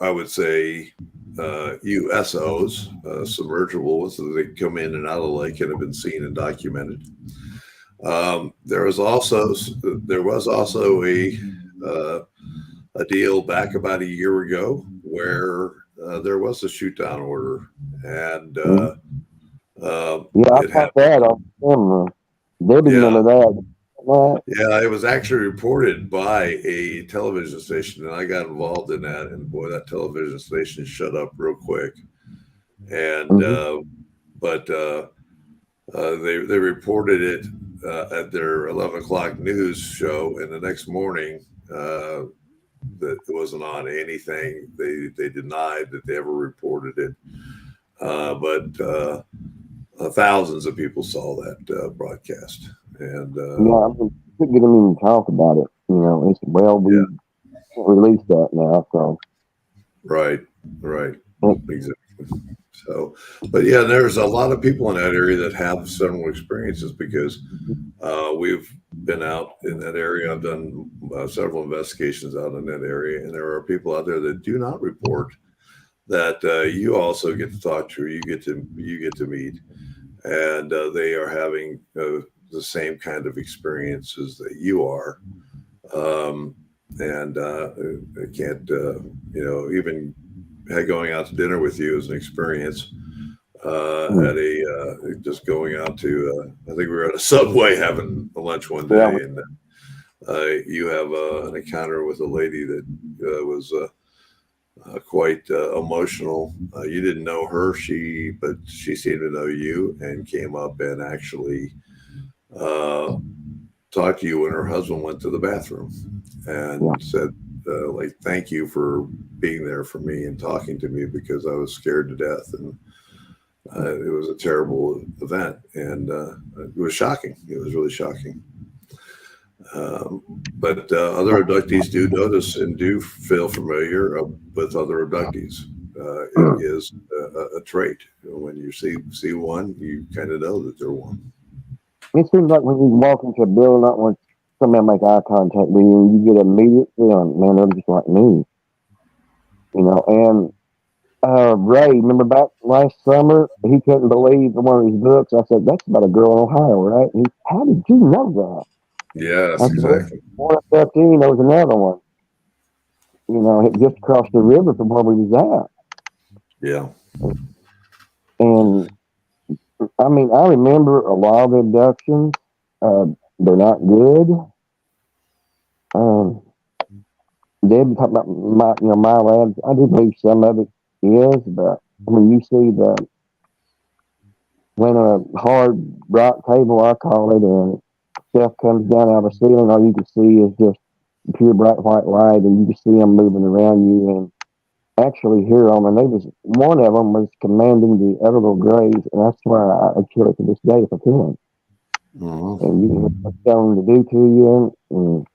I would say, USOs, submergibles, so they come in and out of the lake and have been seen and documented. There was also a deal back about a year ago where there was a shoot down order, and I caught that on camera. They didn't remember that. Yeah, it was actually reported by a television station, and I got involved in that. And boy, that television station shut up real quick. And they reported it at their 11 o'clock news show, and the next morning that it wasn't on anything. They denied that they ever reported it. But thousands of people saw that broadcast. And we couldn't even talk about it. You know, it's we can't release that now. So right, exactly. So, but yeah, there's a lot of people in that area that have similar experiences because we've been out in that area. I've done several investigations out in that area, and there are people out there that do not report that you also get to talk to, you get to meet, and they are having the same kind of experiences that you are, and I can't, even going out to dinner with you is an experience. At just going out to, I think we were at a Subway having lunch one day, and you have an encounter with a lady that was quite emotional. You didn't know her, but she seemed to know you and came up and actually talked to you when her husband went to the bathroom and said, thank you for being there for me and talking to me because I was scared to death. And it was a terrible event, and it was shocking. It was really shocking. But other abductees do notice and do feel familiar with other abductees. it is a trait. When you see one, you kind of know that they're one. It seems like when you walk into a building, not when somebody make eye contact with you, you get an immediate feeling, man, they're just like me. You know, and Ray, remember back last summer, he couldn't believe one of his books. I said, that's about a girl in Ohio, right? And he, how did you know that? Yes, I said, exactly. one abductee, there was another one. You know, it just across the river from where we was Yeah. at. And I mean, I remember a lot of abductions. They're not good. Deb talked about my labs. I do believe some of it is, but when you see when a hard rock table, I call it, and stuff comes down out of the ceiling, all you can see is just pure bright white light, and you can see them moving around you. And actually, here on the neighbors, one of them was commanding the other little graves, and that's why I kill it to this day if I can. Mm-hmm. And you can what they're going to do to you, and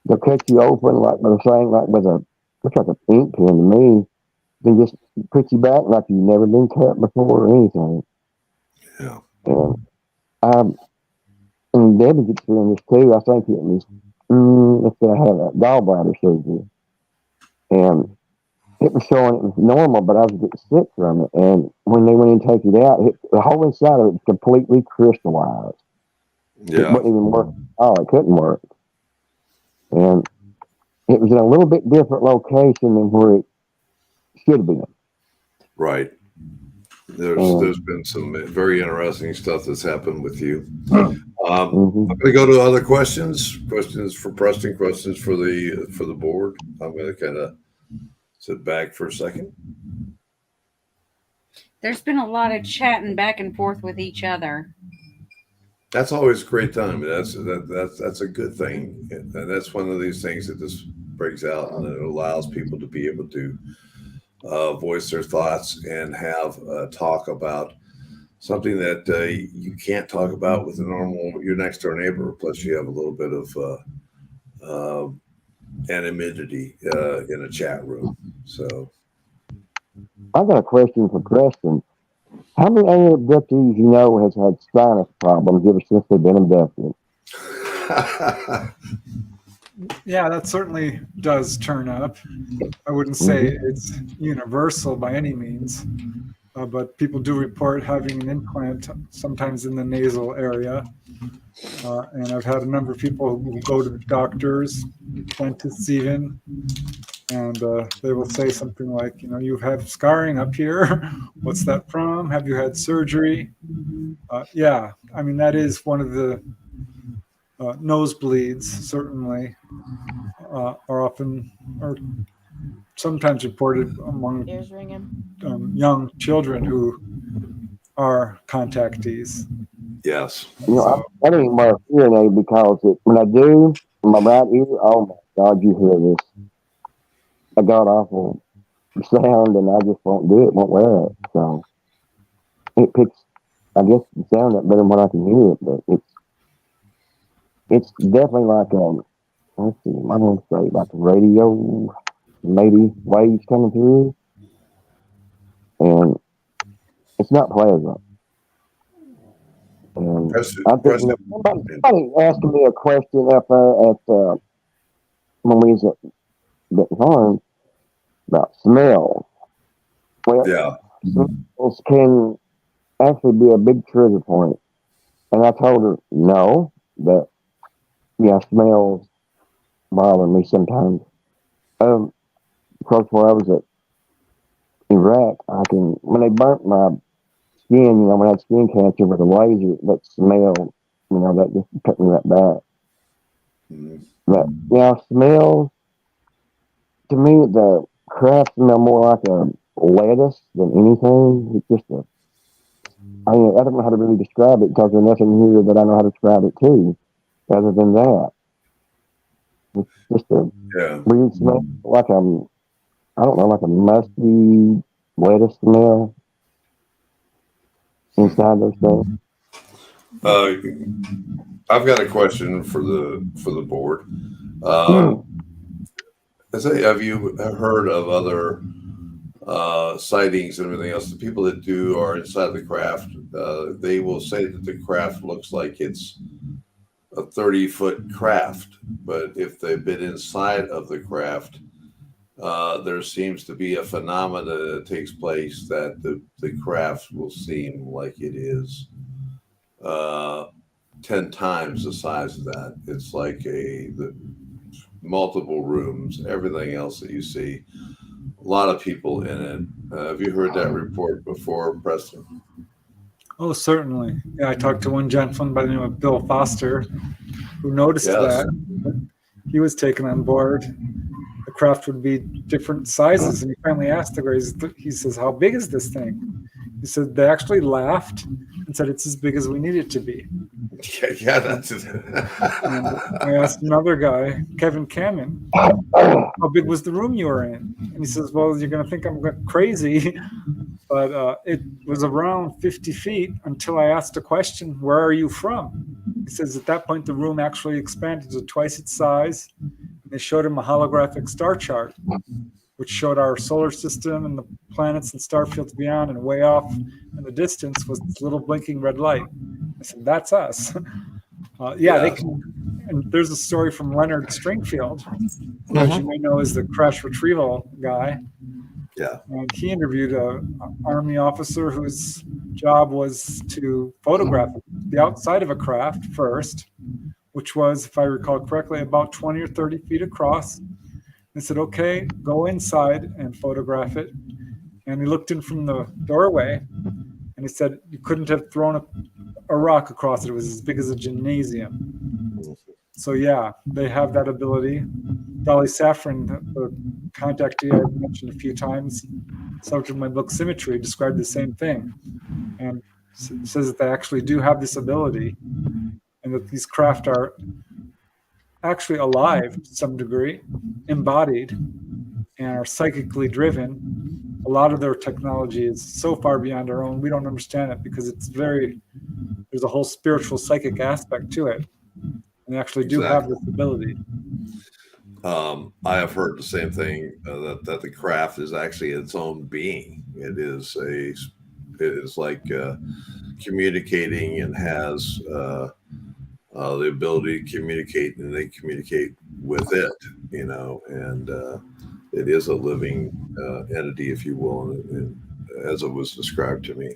they'll cut you open like they're saying, like with a looks like a ink pen to me. They just put you back like you've never been cut before or anything. Yeah. And Debbie's experienced this too. I think it was I had a gallbladder surgery, and it was showing it was normal, but I was getting sick from it. And when they went in to take it out, the whole inside of it was completely crystallized. It Yeah. wouldn't even work. Oh, it couldn't work. And it was in a little bit different location than where it should have been. Right. There's been some very interesting stuff that's happened with you. I'm going to go to other questions for Preston, questions for the board. I'm going to kind of sit back for a second. There's been a lot of chatting back and forth with each other. That's always a great time. That's a good thing, and that's one of these things that just breaks out and it allows people to be able to voice their thoughts and have a talk about something that you can't talk about with your next door neighbor. Plus, you have a little bit of anonymity in a chat room. So, I got a question for Preston. How many abductees you know has had sinus problems ever since they've been abducted? Yeah, that certainly does turn up. I wouldn't say it's universal by any means, but people do report having an implant sometimes in the nasal area. And I've had a number of people who go to the doctors, dentists even, and they will say something like, you have scarring up here. What's that from? Have you had surgery? Yeah, I mean, that is one of the nosebleeds, certainly, are often or sometimes reported among Ears ringing. young children who are contactees. yes. I don't even wear a hearing aid because when I do, my right ear, oh my God, you hear this. I got awful sound and I just won't do it, won't wear it. So it picks, I guess, the sound up better than what I can hear it, but it's definitely like let's see, I don't say like radio, maybe waves coming through, and it's not pleasant. And I think somebody asking me a question up there at when we was at farm about smell. Well, Yeah. smells can actually be a big trigger point. And I told her no, but yeah, smells bother me sometimes. Of course, where I was at Iraq, when they burnt my skin, when I had skin cancer with a laser, that smell, that just took me right back. But smell, to me, the craft smell more like a lettuce than anything. It's just I don't know how to really describe it because there's nothing here that I know how to describe it to, other than that. It's just a weird smell, like I don't know, like a musty lettuce smell inside those things. I've got a question for the board. Have you heard of other sightings and everything else, the people that do are inside the craft. They will say that the craft looks like it's a 30-foot craft, but if they've been inside of the craft, there seems to be a phenomena that takes place that the craft will seem like it is 10 times the size of that. It's like the multiple rooms, everything else that you see. A lot of people in it. Have you heard that report before, Preston? Oh, certainly. Yeah, I talked to one gentleman by the name of Bill Foster who noticed Yes. that. He was taken on board. The craft would be different sizes, and he finally asked the guy, he says, "How big is this thing?" He said they actually laughed and said it's as big as we need it to be. Yeah, that's it. And I asked another guy, Kevin Cameron, how big was the room you were in? And he says, well, you're going to think I'm crazy, but it was around 50 feet until I asked a question, where are you from? He says at that point, the room actually expanded to twice its size. They showed him a holographic star chart, which showed our solar system and the planets and star fields beyond, and way off in the distance was this little blinking red light. I said, that's us. They can. And there's a story from Leonard Stringfield, who, as you may know, is the crash retrieval guy. Yeah. And he interviewed an Army officer whose job was to photograph the outside of a craft first, which was, if I recall correctly, about 20 or 30 feet across. They said, okay, go inside and photograph it. And he looked in from the doorway, and he said, you couldn't have thrown a rock across it. It was as big as a gymnasium. So yeah, they have that ability. Dolly Safran, the contactee I've mentioned a few times, subject of my book Symmetry, described the same thing, and says that they actually do have this ability, and that these craft are actually alive to some degree, embodied, and are psychically driven. A lot of their technology is so far beyond our own, we don't understand it because there's a whole spiritual psychic aspect to it. And they actually do have this ability. I have heard the same thing, that the craft is actually its own being. It is like communicating and has the ability to communicate, and they communicate with it, and it is a living entity, if you will, and as it was described to me.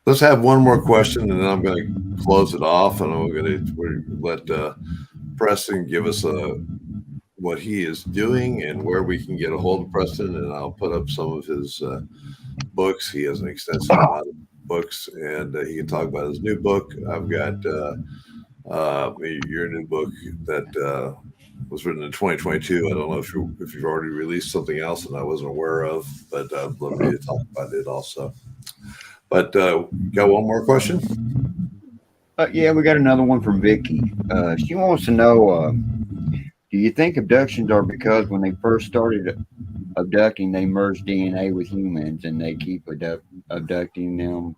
Let's have one more question, and then I'm going to close it off, and we're going to let Preston give us what he is doing and where we can get a hold of Preston, and I'll put up some of his books. He has an extensive amount of books, and he can talk about his new book. I've got your new book that was written in 2022. I don't know if you've already released something else and I wasn't aware of, but I'd love to talk about it also. But got one more question? Yeah, we got another one from Vicky. She wants to know, do you think abductions are because when they first started abducting, they merged DNA with humans and they keep abducting them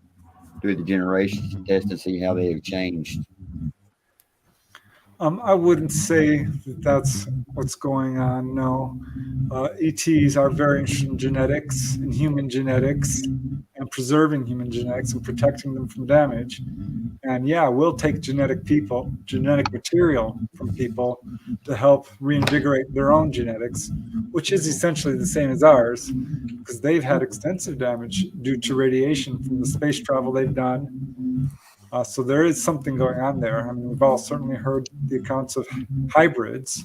through the generations to test to see how they have changed? I wouldn't say that that's what's going on, no. ETs are very interested in genetics and human genetics and preserving human genetics and protecting them from damage. And yeah, we'll take genetic material from people to help reinvigorate their own genetics, which is essentially the same as ours, because they've had extensive damage due to radiation from the space travel they've done. So there is something going on there. I mean, we've all certainly heard the accounts of hybrids.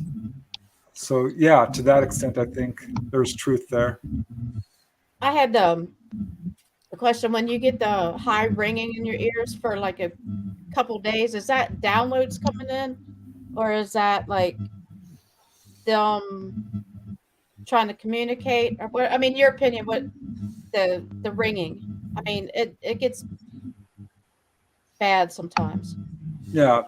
So yeah, to that extent, I think there's truth there. I had a question. When you get the high ringing in your ears for like a couple days, is that downloads coming in, or is that like them trying to communicate? Or what? I mean, your opinion, what the ringing? I mean, it gets bad sometimes. Yeah,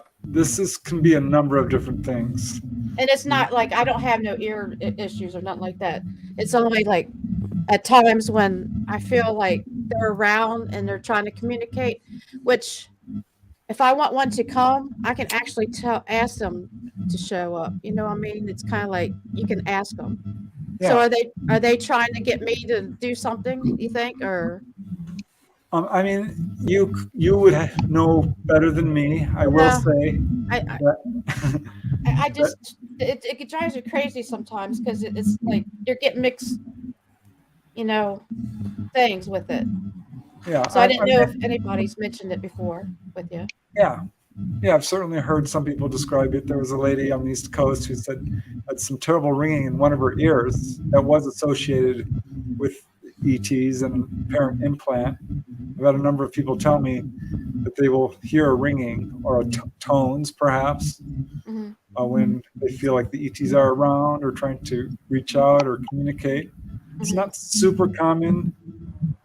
can be a number of different things. And it's not like I don't have no ear issues or nothing like that. It's only like at times when I feel like they're around and they're trying to communicate, which if I want one to come, I can actually ask them to show up. You know what I mean? It's kind of like you can ask them. So Yeah. are they trying to get me to do something, you think? Or I mean, you would know better than me. I will yeah, say I that, I that just it drives me crazy sometimes because it's like you're getting mixed, you know, things with it. yeah, So I didn't know if mean, anybody's mentioned it before with you. yeah, yeah. I've certainly heard some people describe it. There was a lady on the East Coast who said had some terrible ringing in one of her ears that was associated with ETs and apparent implant. I've had a number of people tell me that they will hear a ringing or tones, perhaps, Hmm. when they feel like the ETs are around or trying to reach out or communicate. It's Hmm. not super common.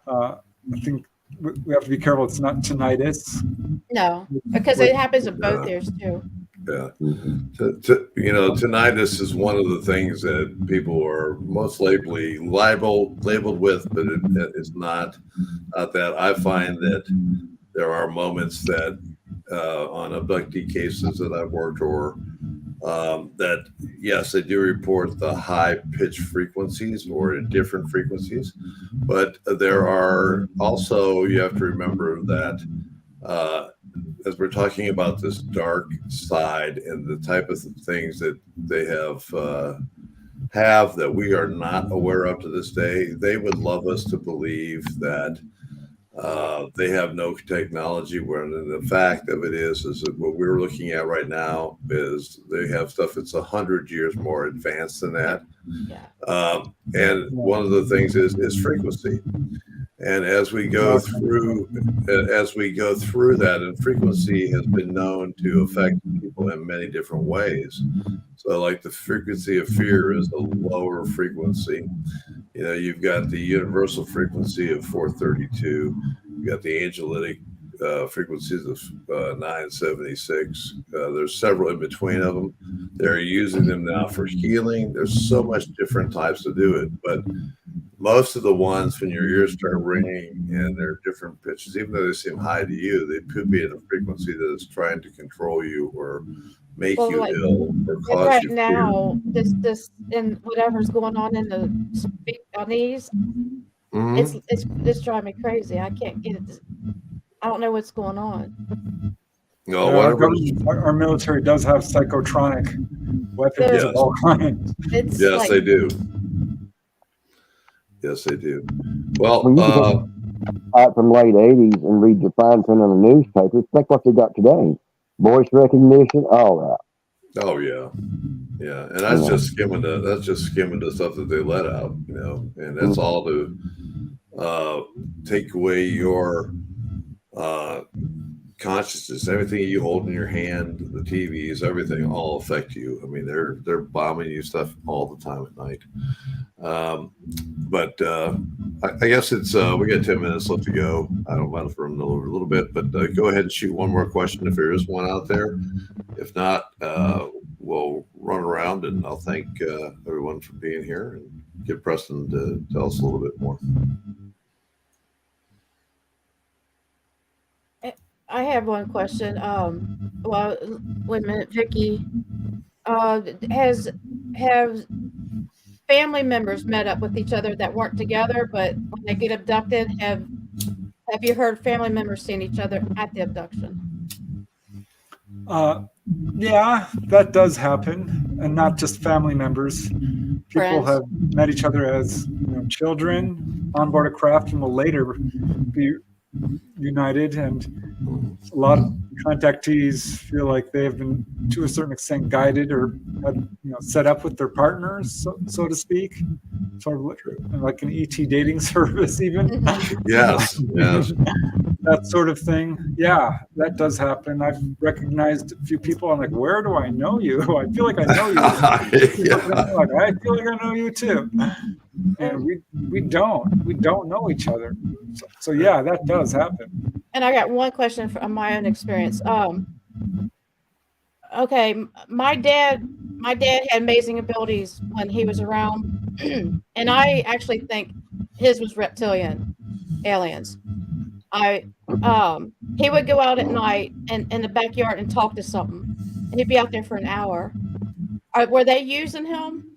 I think we have to be careful. It's not tinnitus. No, because it happens in both Yeah. ears too. Yeah. Mhm. You know, tinnitus is one of the things that people are most labeled with, but it's not that. I find that there are moments that on abductee cases that I've worked, or that yes, they do report the high pitch frequencies or different frequencies, but there are also, you have to remember that uh, as we're talking about this dark side and the type of things that they have that we are not aware of to this day, they would love us to believe that they have no technology. When the fact of it is that what we're looking at right now is they have stuff that's 100 years more advanced than that. Yeah. And one of the things is frequency. And as we go through that, and frequency has been known to affect people in many different ways. So, like the frequency of fear is a lower frequency. You know, you've got the universal frequency of 432. You've got the angelic frequencies of 976. There's several in between of them. They're using them now for healing. There's so much different types to do it, but most of the ones, when your ears start ringing and they're different pitches, even though they seem high to you, they could be at a frequency that is trying to control you or make Well, you like ill or cause right you fear. now, this and whatever's going on in the on these, Mhm. it's driving me crazy. I can't get it. I don't know what's going on. No, Our whatever. government, our military does have psychotronic weapons Yes. of all kinds. It's Yes, like they do. Yes, they do. Well, Well, you can just out from late '80s and read the fine print on the newspapers. Think what they got today: voice recognition, all that. oh yeah, yeah, and that's just skimming the stuff that they let out, you know, and that's all to take away your consciousness. Everything you hold in your hand, the TVs, everything, all affect you. I mean, they're bombing you stuff all the time at night. But I guess it's we got 10 minutes left to go. I don't mind if we're running over a little bit, but go ahead and shoot one more question if there is one out there. If not, we'll run around, and I'll thank everyone for being here and get Preston to tell us a little bit more. I have one question. Well, wait a minute, Vicky. Have family members met up with each other that weren't together, but when they get abducted, have you heard family members seeing each other at the abduction? Yeah, that does happen, and not just family members. People Friends? have met each other as children on board a craft, and will later be united. And a lot of contactees feel like they have been, to a certain extent, guided or had, set up with their partners, so to speak, sort of like an ET dating service, even. Yes, yes. That sort of thing. Yeah, that does happen. I've recognized a few people. I'm like, where do I know you? I feel like I know you. Yeah. Like, I feel like I know you too. And we don't know each other. So yeah, that does happen. And I got one question from my own experience. Okay, my dad had amazing abilities when he was around, and I actually think his was reptilian aliens. He would go out at night in the backyard and talk to something. He'd be out there for an hour. Were they using him?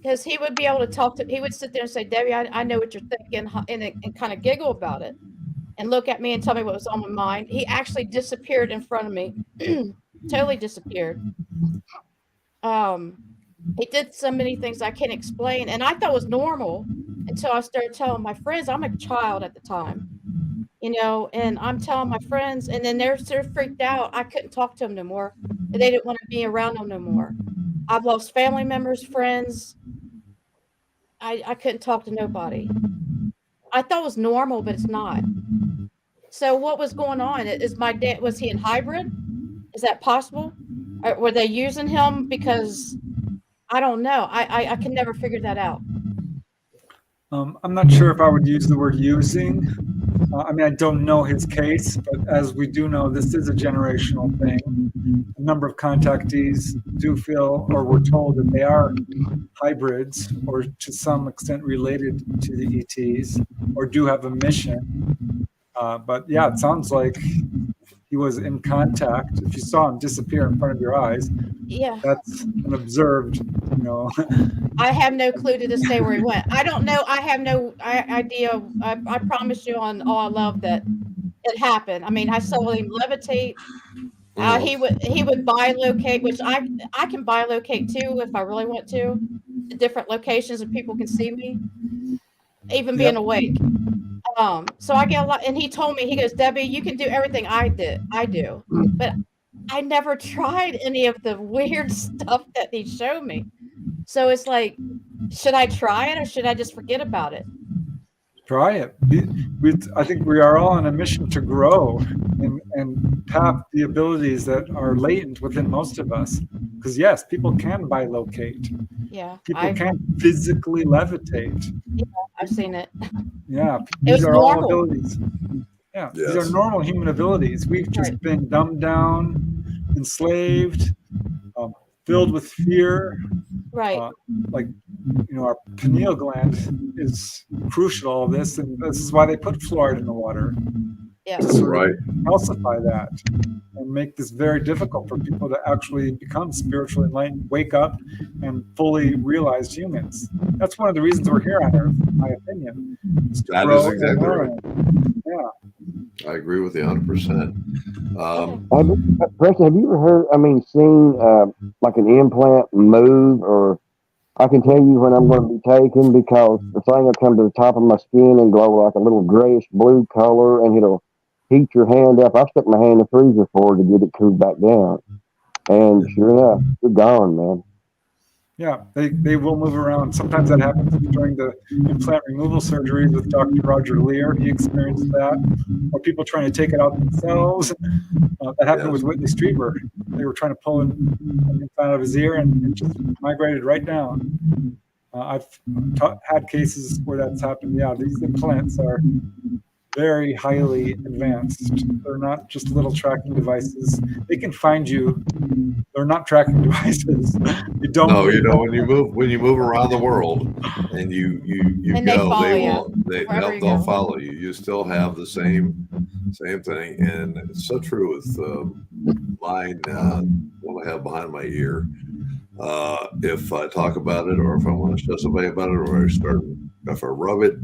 because he would be able to talk to. He would sit there and say, "Debbie, I know what you're thinking," and kind of giggle about it, and look at me and tell me what was on my mind. He actually disappeared in front of me, totally disappeared. He did so many things I can't explain, and I thought was normal until I started telling my friends. I'm a child at the time, and I'm telling my friends, and then they're freaked out. I couldn't talk to them no more. They didn't want to be around them no more. I've lost family members, friends. I couldn't talk to nobody. I thought it was normal, but it's not. So what was going on? Is my dad, was he in hybrid? Is that possible? Or were they using him? Because I don't know. I can never figure that out. I'm not sure if I would use the word using. I mean, I don't know his case, but as we do know, this is a generational thing. A number of contactees do feel, or were told, that they are hybrids or to some extent related to the ETs or do have a mission. But yeah, it sounds like he was in contact. If you saw him disappear in front of your eyes, Yeah. that's an observed, I have no clue to this day where he went. I don't know. I have no idea. I promise you on All I Love that it happened. I mean, I saw him levitate. He would bilocate, which I can bilocate too if I really want to different locations and people can see me, even being awake. So I get a lot, and he told me, he goes, Debbie, you can do everything I do, but I never tried any of the weird stuff that he showed me. So it's like, should I try it or should I just forget about it? Try it. I think we are all on a mission to grow and tap the abilities that are latent within most of us. Because yes, people can bilocate. Yeah. People can physically levitate. Yeah, I've seen it. Yeah. These are all abilities. Yeah. Yes. These are normal human abilities. We've just been dumbed down, enslaved, filled with fear. Right. Our pineal gland is crucial to all this, and this is why they put fluoride in the water. Yeah. To sort of calcify that and make this very difficult for people to actually become spiritually enlightened, wake up, and fully realized humans. That's one of the reasons we're here on Earth, in my opinion. That is exactly right. Yeah. I agree with you 100%. Preston, have you ever seen like an implant move? Or I can tell you when I'm going to be taken, because the thing will come to the top of my skin and glow like a little grayish blue color, and it'll heat your hand up. I stuck my hand in the freezer for to get it cooled back down, and sure enough, you're gone, man. Yeah, they will move around. Sometimes that happens during the implant removal surgeries with Dr. Roger Lear. He experienced that. Or people trying to take it out themselves. That happened with Whitley Strieber. They were trying to pull an implant out of his ear, and it just migrated right down. I've had cases where that's happened. Yeah, these implants are very highly advanced. They're not just little tracking devices. They can find you. They're not tracking devices. You don't. No, when you move around the world and you And go, they'll go. follow you. You still have the same thing, and it's so true with mine. What I have behind my ear. If I talk about it, or if I want to show somebody about it, or if I rub it,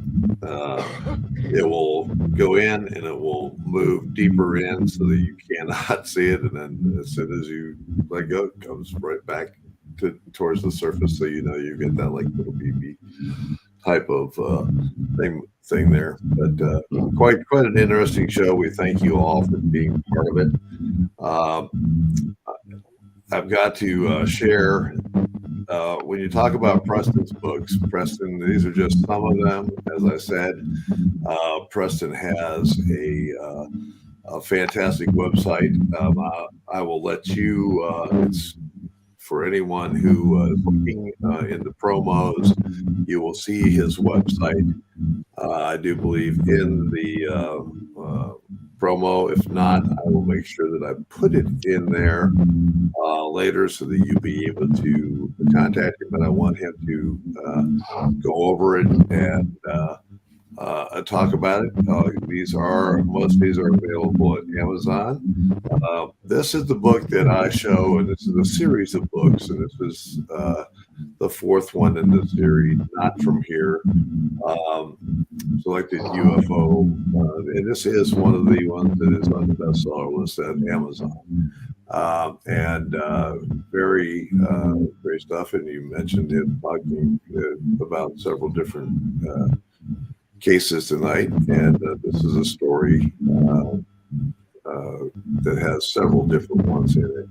it will go in and it will move deeper in so that you cannot see it. And then as soon as you let go, it comes right back towards the surface. So you get that like little BB type of thing there. But quite an interesting show. We thank you all for being part of it. I've got to share, when you talk about Preston's books, Preston, these are just some of them. As I said, Preston has a fantastic website. I will let you, it's for anyone who is looking in the promos, you will see his website. I do believe in the promo. If not, I will make sure that I put it in there later so that you'll be able to contact him. But I want him to go over it and talk about it. Most of these are available at Amazon. This is the book that I show, and this is a series of books, and this is the fourth one in the series, Not From Here, selected UFO. And this is one of the ones that is on the bestseller list at Amazon. Very great stuff. And you mentioned it talking about several different cases tonight. And this is a story that has several different ones in it.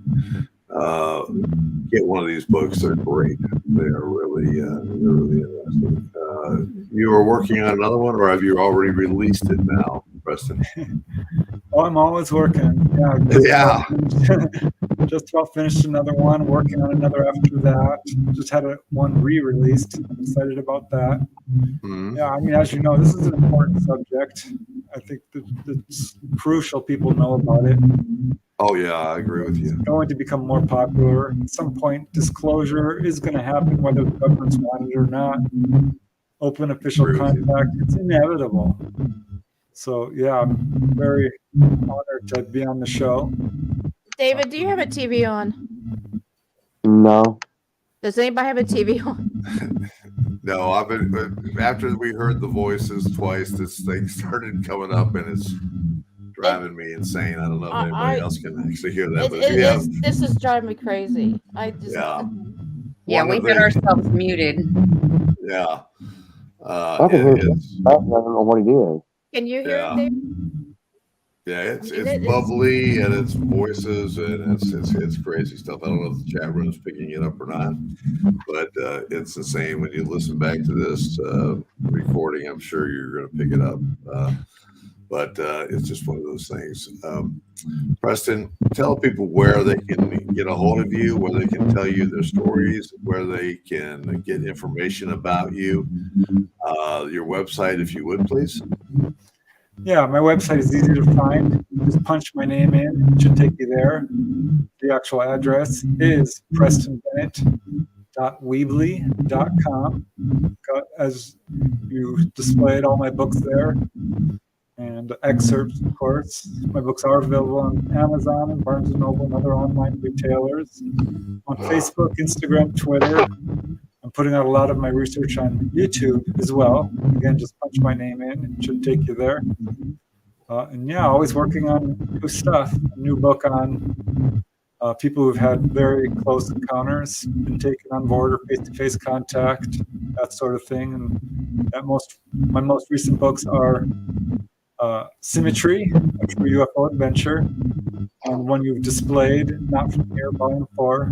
Get one of these books; they're great. They are really interesting. You are working on another one, or have you already released it now, Preston? Oh, I'm always working. Yeah. Just about finished another one. Working on another after that. Just had one re-released. I'm excited about that. Mm-hmm. Yeah, I mean, as you know, this is an important subject. I think that it's crucial people know about it. Oh yeah, I agree with you. It's going to become more popular. At some point, disclosure is going to happen, whether the government's want it or not. Open official contact, it's inevitable. So yeah, I'm very honored to be on the show. David, do you have a TV on? No. Does anybody have a TV on? No, I've been. After we heard the voices twice, this thing started coming up, and it's driving me insane. I don't know if anybody else can actually hear that. This is driving me crazy. We got ourselves muted. Yeah. I can hear it. I don't know what it is. Can you hear it, David? Yeah, it's bubbly, and it's voices, and it's crazy stuff. I don't know if the chat room is picking it up or not, but it's the same when you listen back to this recording. I'm sure you're going to pick it up. But it's just one of those things. Preston, tell people where they can get a hold of you, where they can tell you their stories, where they can get information about you. Your website, if you would, please. Yeah, my website is easy to find. Just punch my name in. It should take you there. The actual address is prestondennett.weebly.com. As you displayed all my books there. And excerpts, of course. My books are available on Amazon and Barnes & Noble and other online retailers. On Facebook, Instagram, Twitter. I'm putting out a lot of my research on YouTube as well. Again, just punch my name in. It should take you there. Always working on new stuff. A new book on people who've had very close encounters, been taken on board or face-to-face contact, that sort of thing. And my most recent books are Symmetry, a true UFO adventure, and one you've displayed, Not From Here, Volume 4,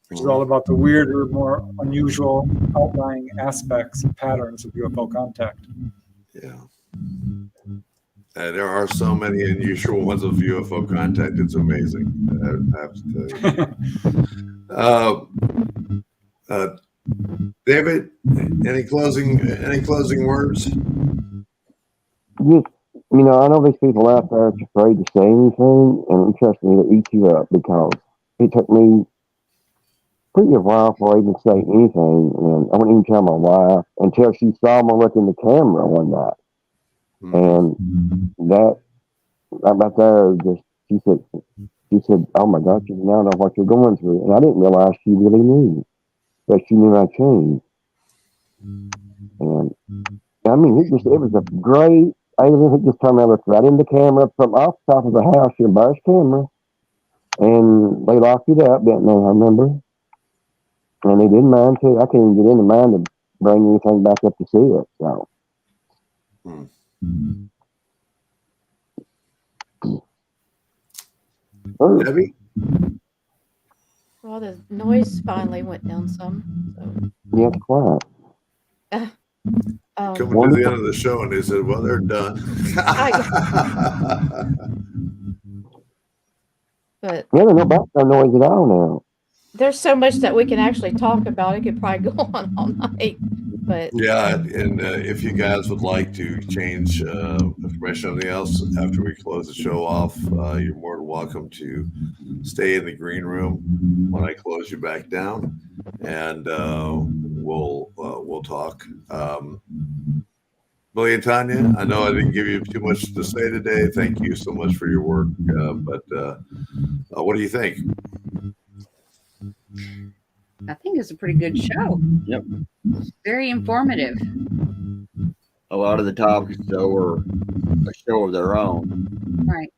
which is all about the weirder, more unusual outlying aspects and patterns of UFO contact. Yeah. There are so many unusual ones of UFO contact. It's amazing. I have to tell you. David, any closing words? Yes. I know there's people out there that's afraid to say anything, and trust me, it'll eat you up, because it took me pretty a while before I even say anything, and I wouldn't even tell my wife until she saw me look in the camera one night. And that right there, she said, "Oh my God, you now know what you're going through," and I didn't realize she really knew, but she knew I changed. And I mean, it was a great. I just turned around, looked right in the camera from off the top of the house, your bar's camera, and they locked it up, didn't they? I remember, and they didn't mind too. I couldn't get in the mind to bring anything back up to see it. So, Debbie? Well, the noise finally went down some. So. Yeah, quiet. Coming to the end of the show, and they said, "Well, they're done." But there's no background noise at all now. There's so much that we can actually talk about. It could probably go on all night. But yeah, and if you guys would like to change information on anything else after we close the show off, you're more than welcome to stay in the green room when I close you back down, and we'll talk. Billy and Tanya, I know I didn't give you too much to say today. Thank you so much for your work. But what do you think? I think it's a pretty good show. Yep. Very informative. A lot of the topics, though, are a show of their own. Right.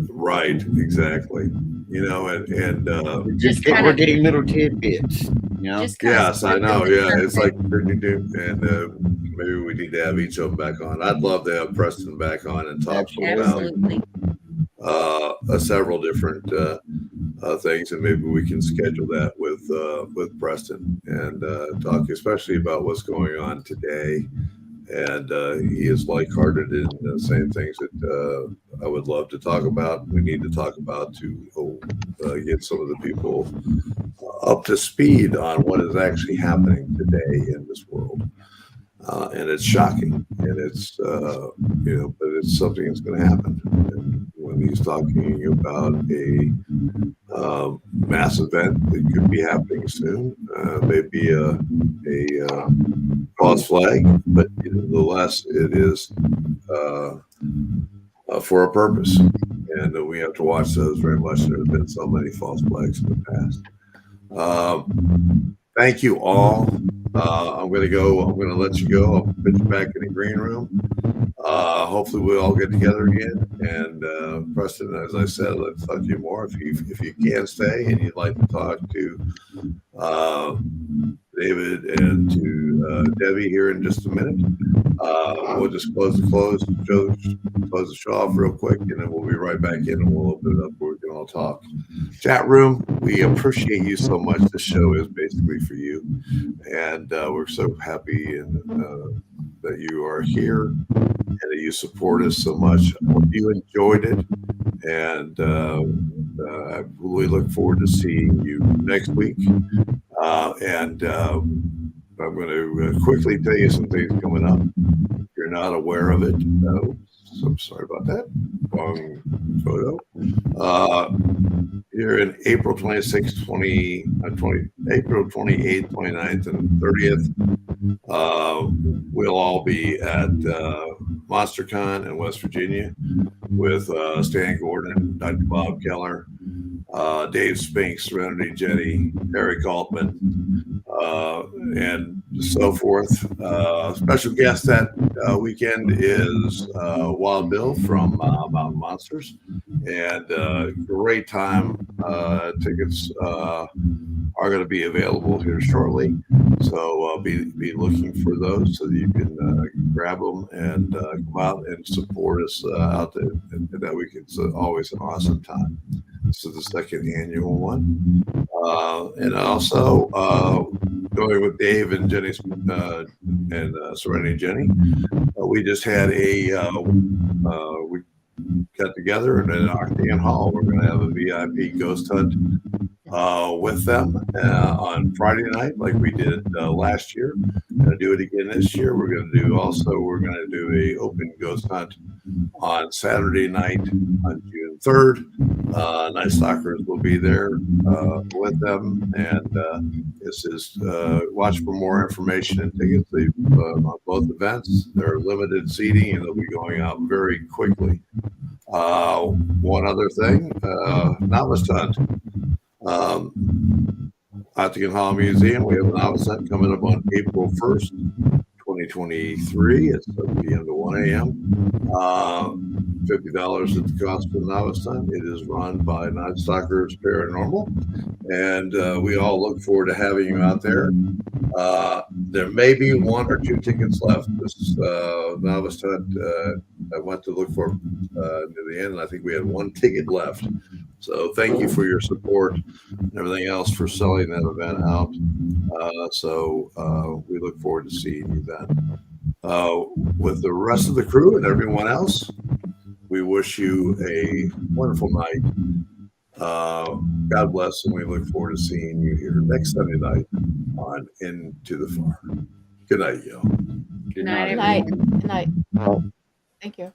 Right, exactly. You know, and We're getting little tidbits. You know. yes, I know. Yeah, it's like, and maybe we need to have each of them back on. I'd love to have Preston back on and talk about Absolutely. several different things, and maybe we can schedule that with Preston and talk especially about what's going on today. And he is like-hearted in the same things that I would love to talk about. We need to talk about to get some of the people up to speed on what is actually happening today in this world. And it's shocking, and it's but it's something that's going to happen. And when he's talking about a mass event that could be happening soon, maybe a false flag, but nonetheless, it is for a purpose, and we have to watch those very much. There have been so many false flags in the past. Thank you all. I'm going to let you go. I'll put you back in the green room. Hopefully we'll all get together again. And Preston, as I said, let's talk to you more. If you can stay and you'd like to talk to David and to Debbie here in just a minute, we'll just close the show off real quick, and then we'll be right back in and we'll open it up where we can all talk. Chat room, we appreciate you so much. This show is basically for you, and we're so happy that you are here and that you support us so much. I hope you enjoyed it, and I really look forward to seeing you next week. And I'm going to quickly tell you some things coming up. If you're not aware of it, so I'm sorry about that. Wrong photo. Here in April 26th, April 28th, 29th, and 30th, we'll all be at MonsterCon in West Virginia with Stan Gordon, Dr. Bob Keller, Dave Spinks, Serenity Jenny, Eric Altman, and so forth. Special guest that weekend is Wild Bill from Mountain Monsters, and great time. Tickets are going to be available here shortly, so be looking for those so that you can grab them and come out and support us out there that weekend. It's always an awesome time. This is the second annual one, and also going with Dave and Jenny's and Serenity Jenny. We just had we got together and in Octagon Hall. We're going to have a VIP ghost hunt with them on Friday night, like we did last year. We're going to do it again this year. We're going to do a open ghost hunt on Saturday night on June 3rd. Night Stalkers will be there with them, and this is watch for more information and tickets on both events. They're limited seating, and they'll be going out very quickly. One other thing, novice hunt. Octagon Hall Museum, we have an novice hunt coming up on April 1st, 2023 at 7 p.m. to 1 a.m. $50 at the cost for the novice hunt. It is run by Night Stalkers Paranormal, and we all look forward to having you out there. There may be one or two tickets left. This novice hunt, I went to look for near the end, and I think we had one ticket left. So thank you for your support and everything else for selling that event out. So we look forward to seeing you then. With the rest of the crew and everyone else, we wish you a wonderful night. God bless, and we look forward to seeing you here next Sunday night on Into the Far. Good night, y'all. Good night, Good night. Good night. Thank you.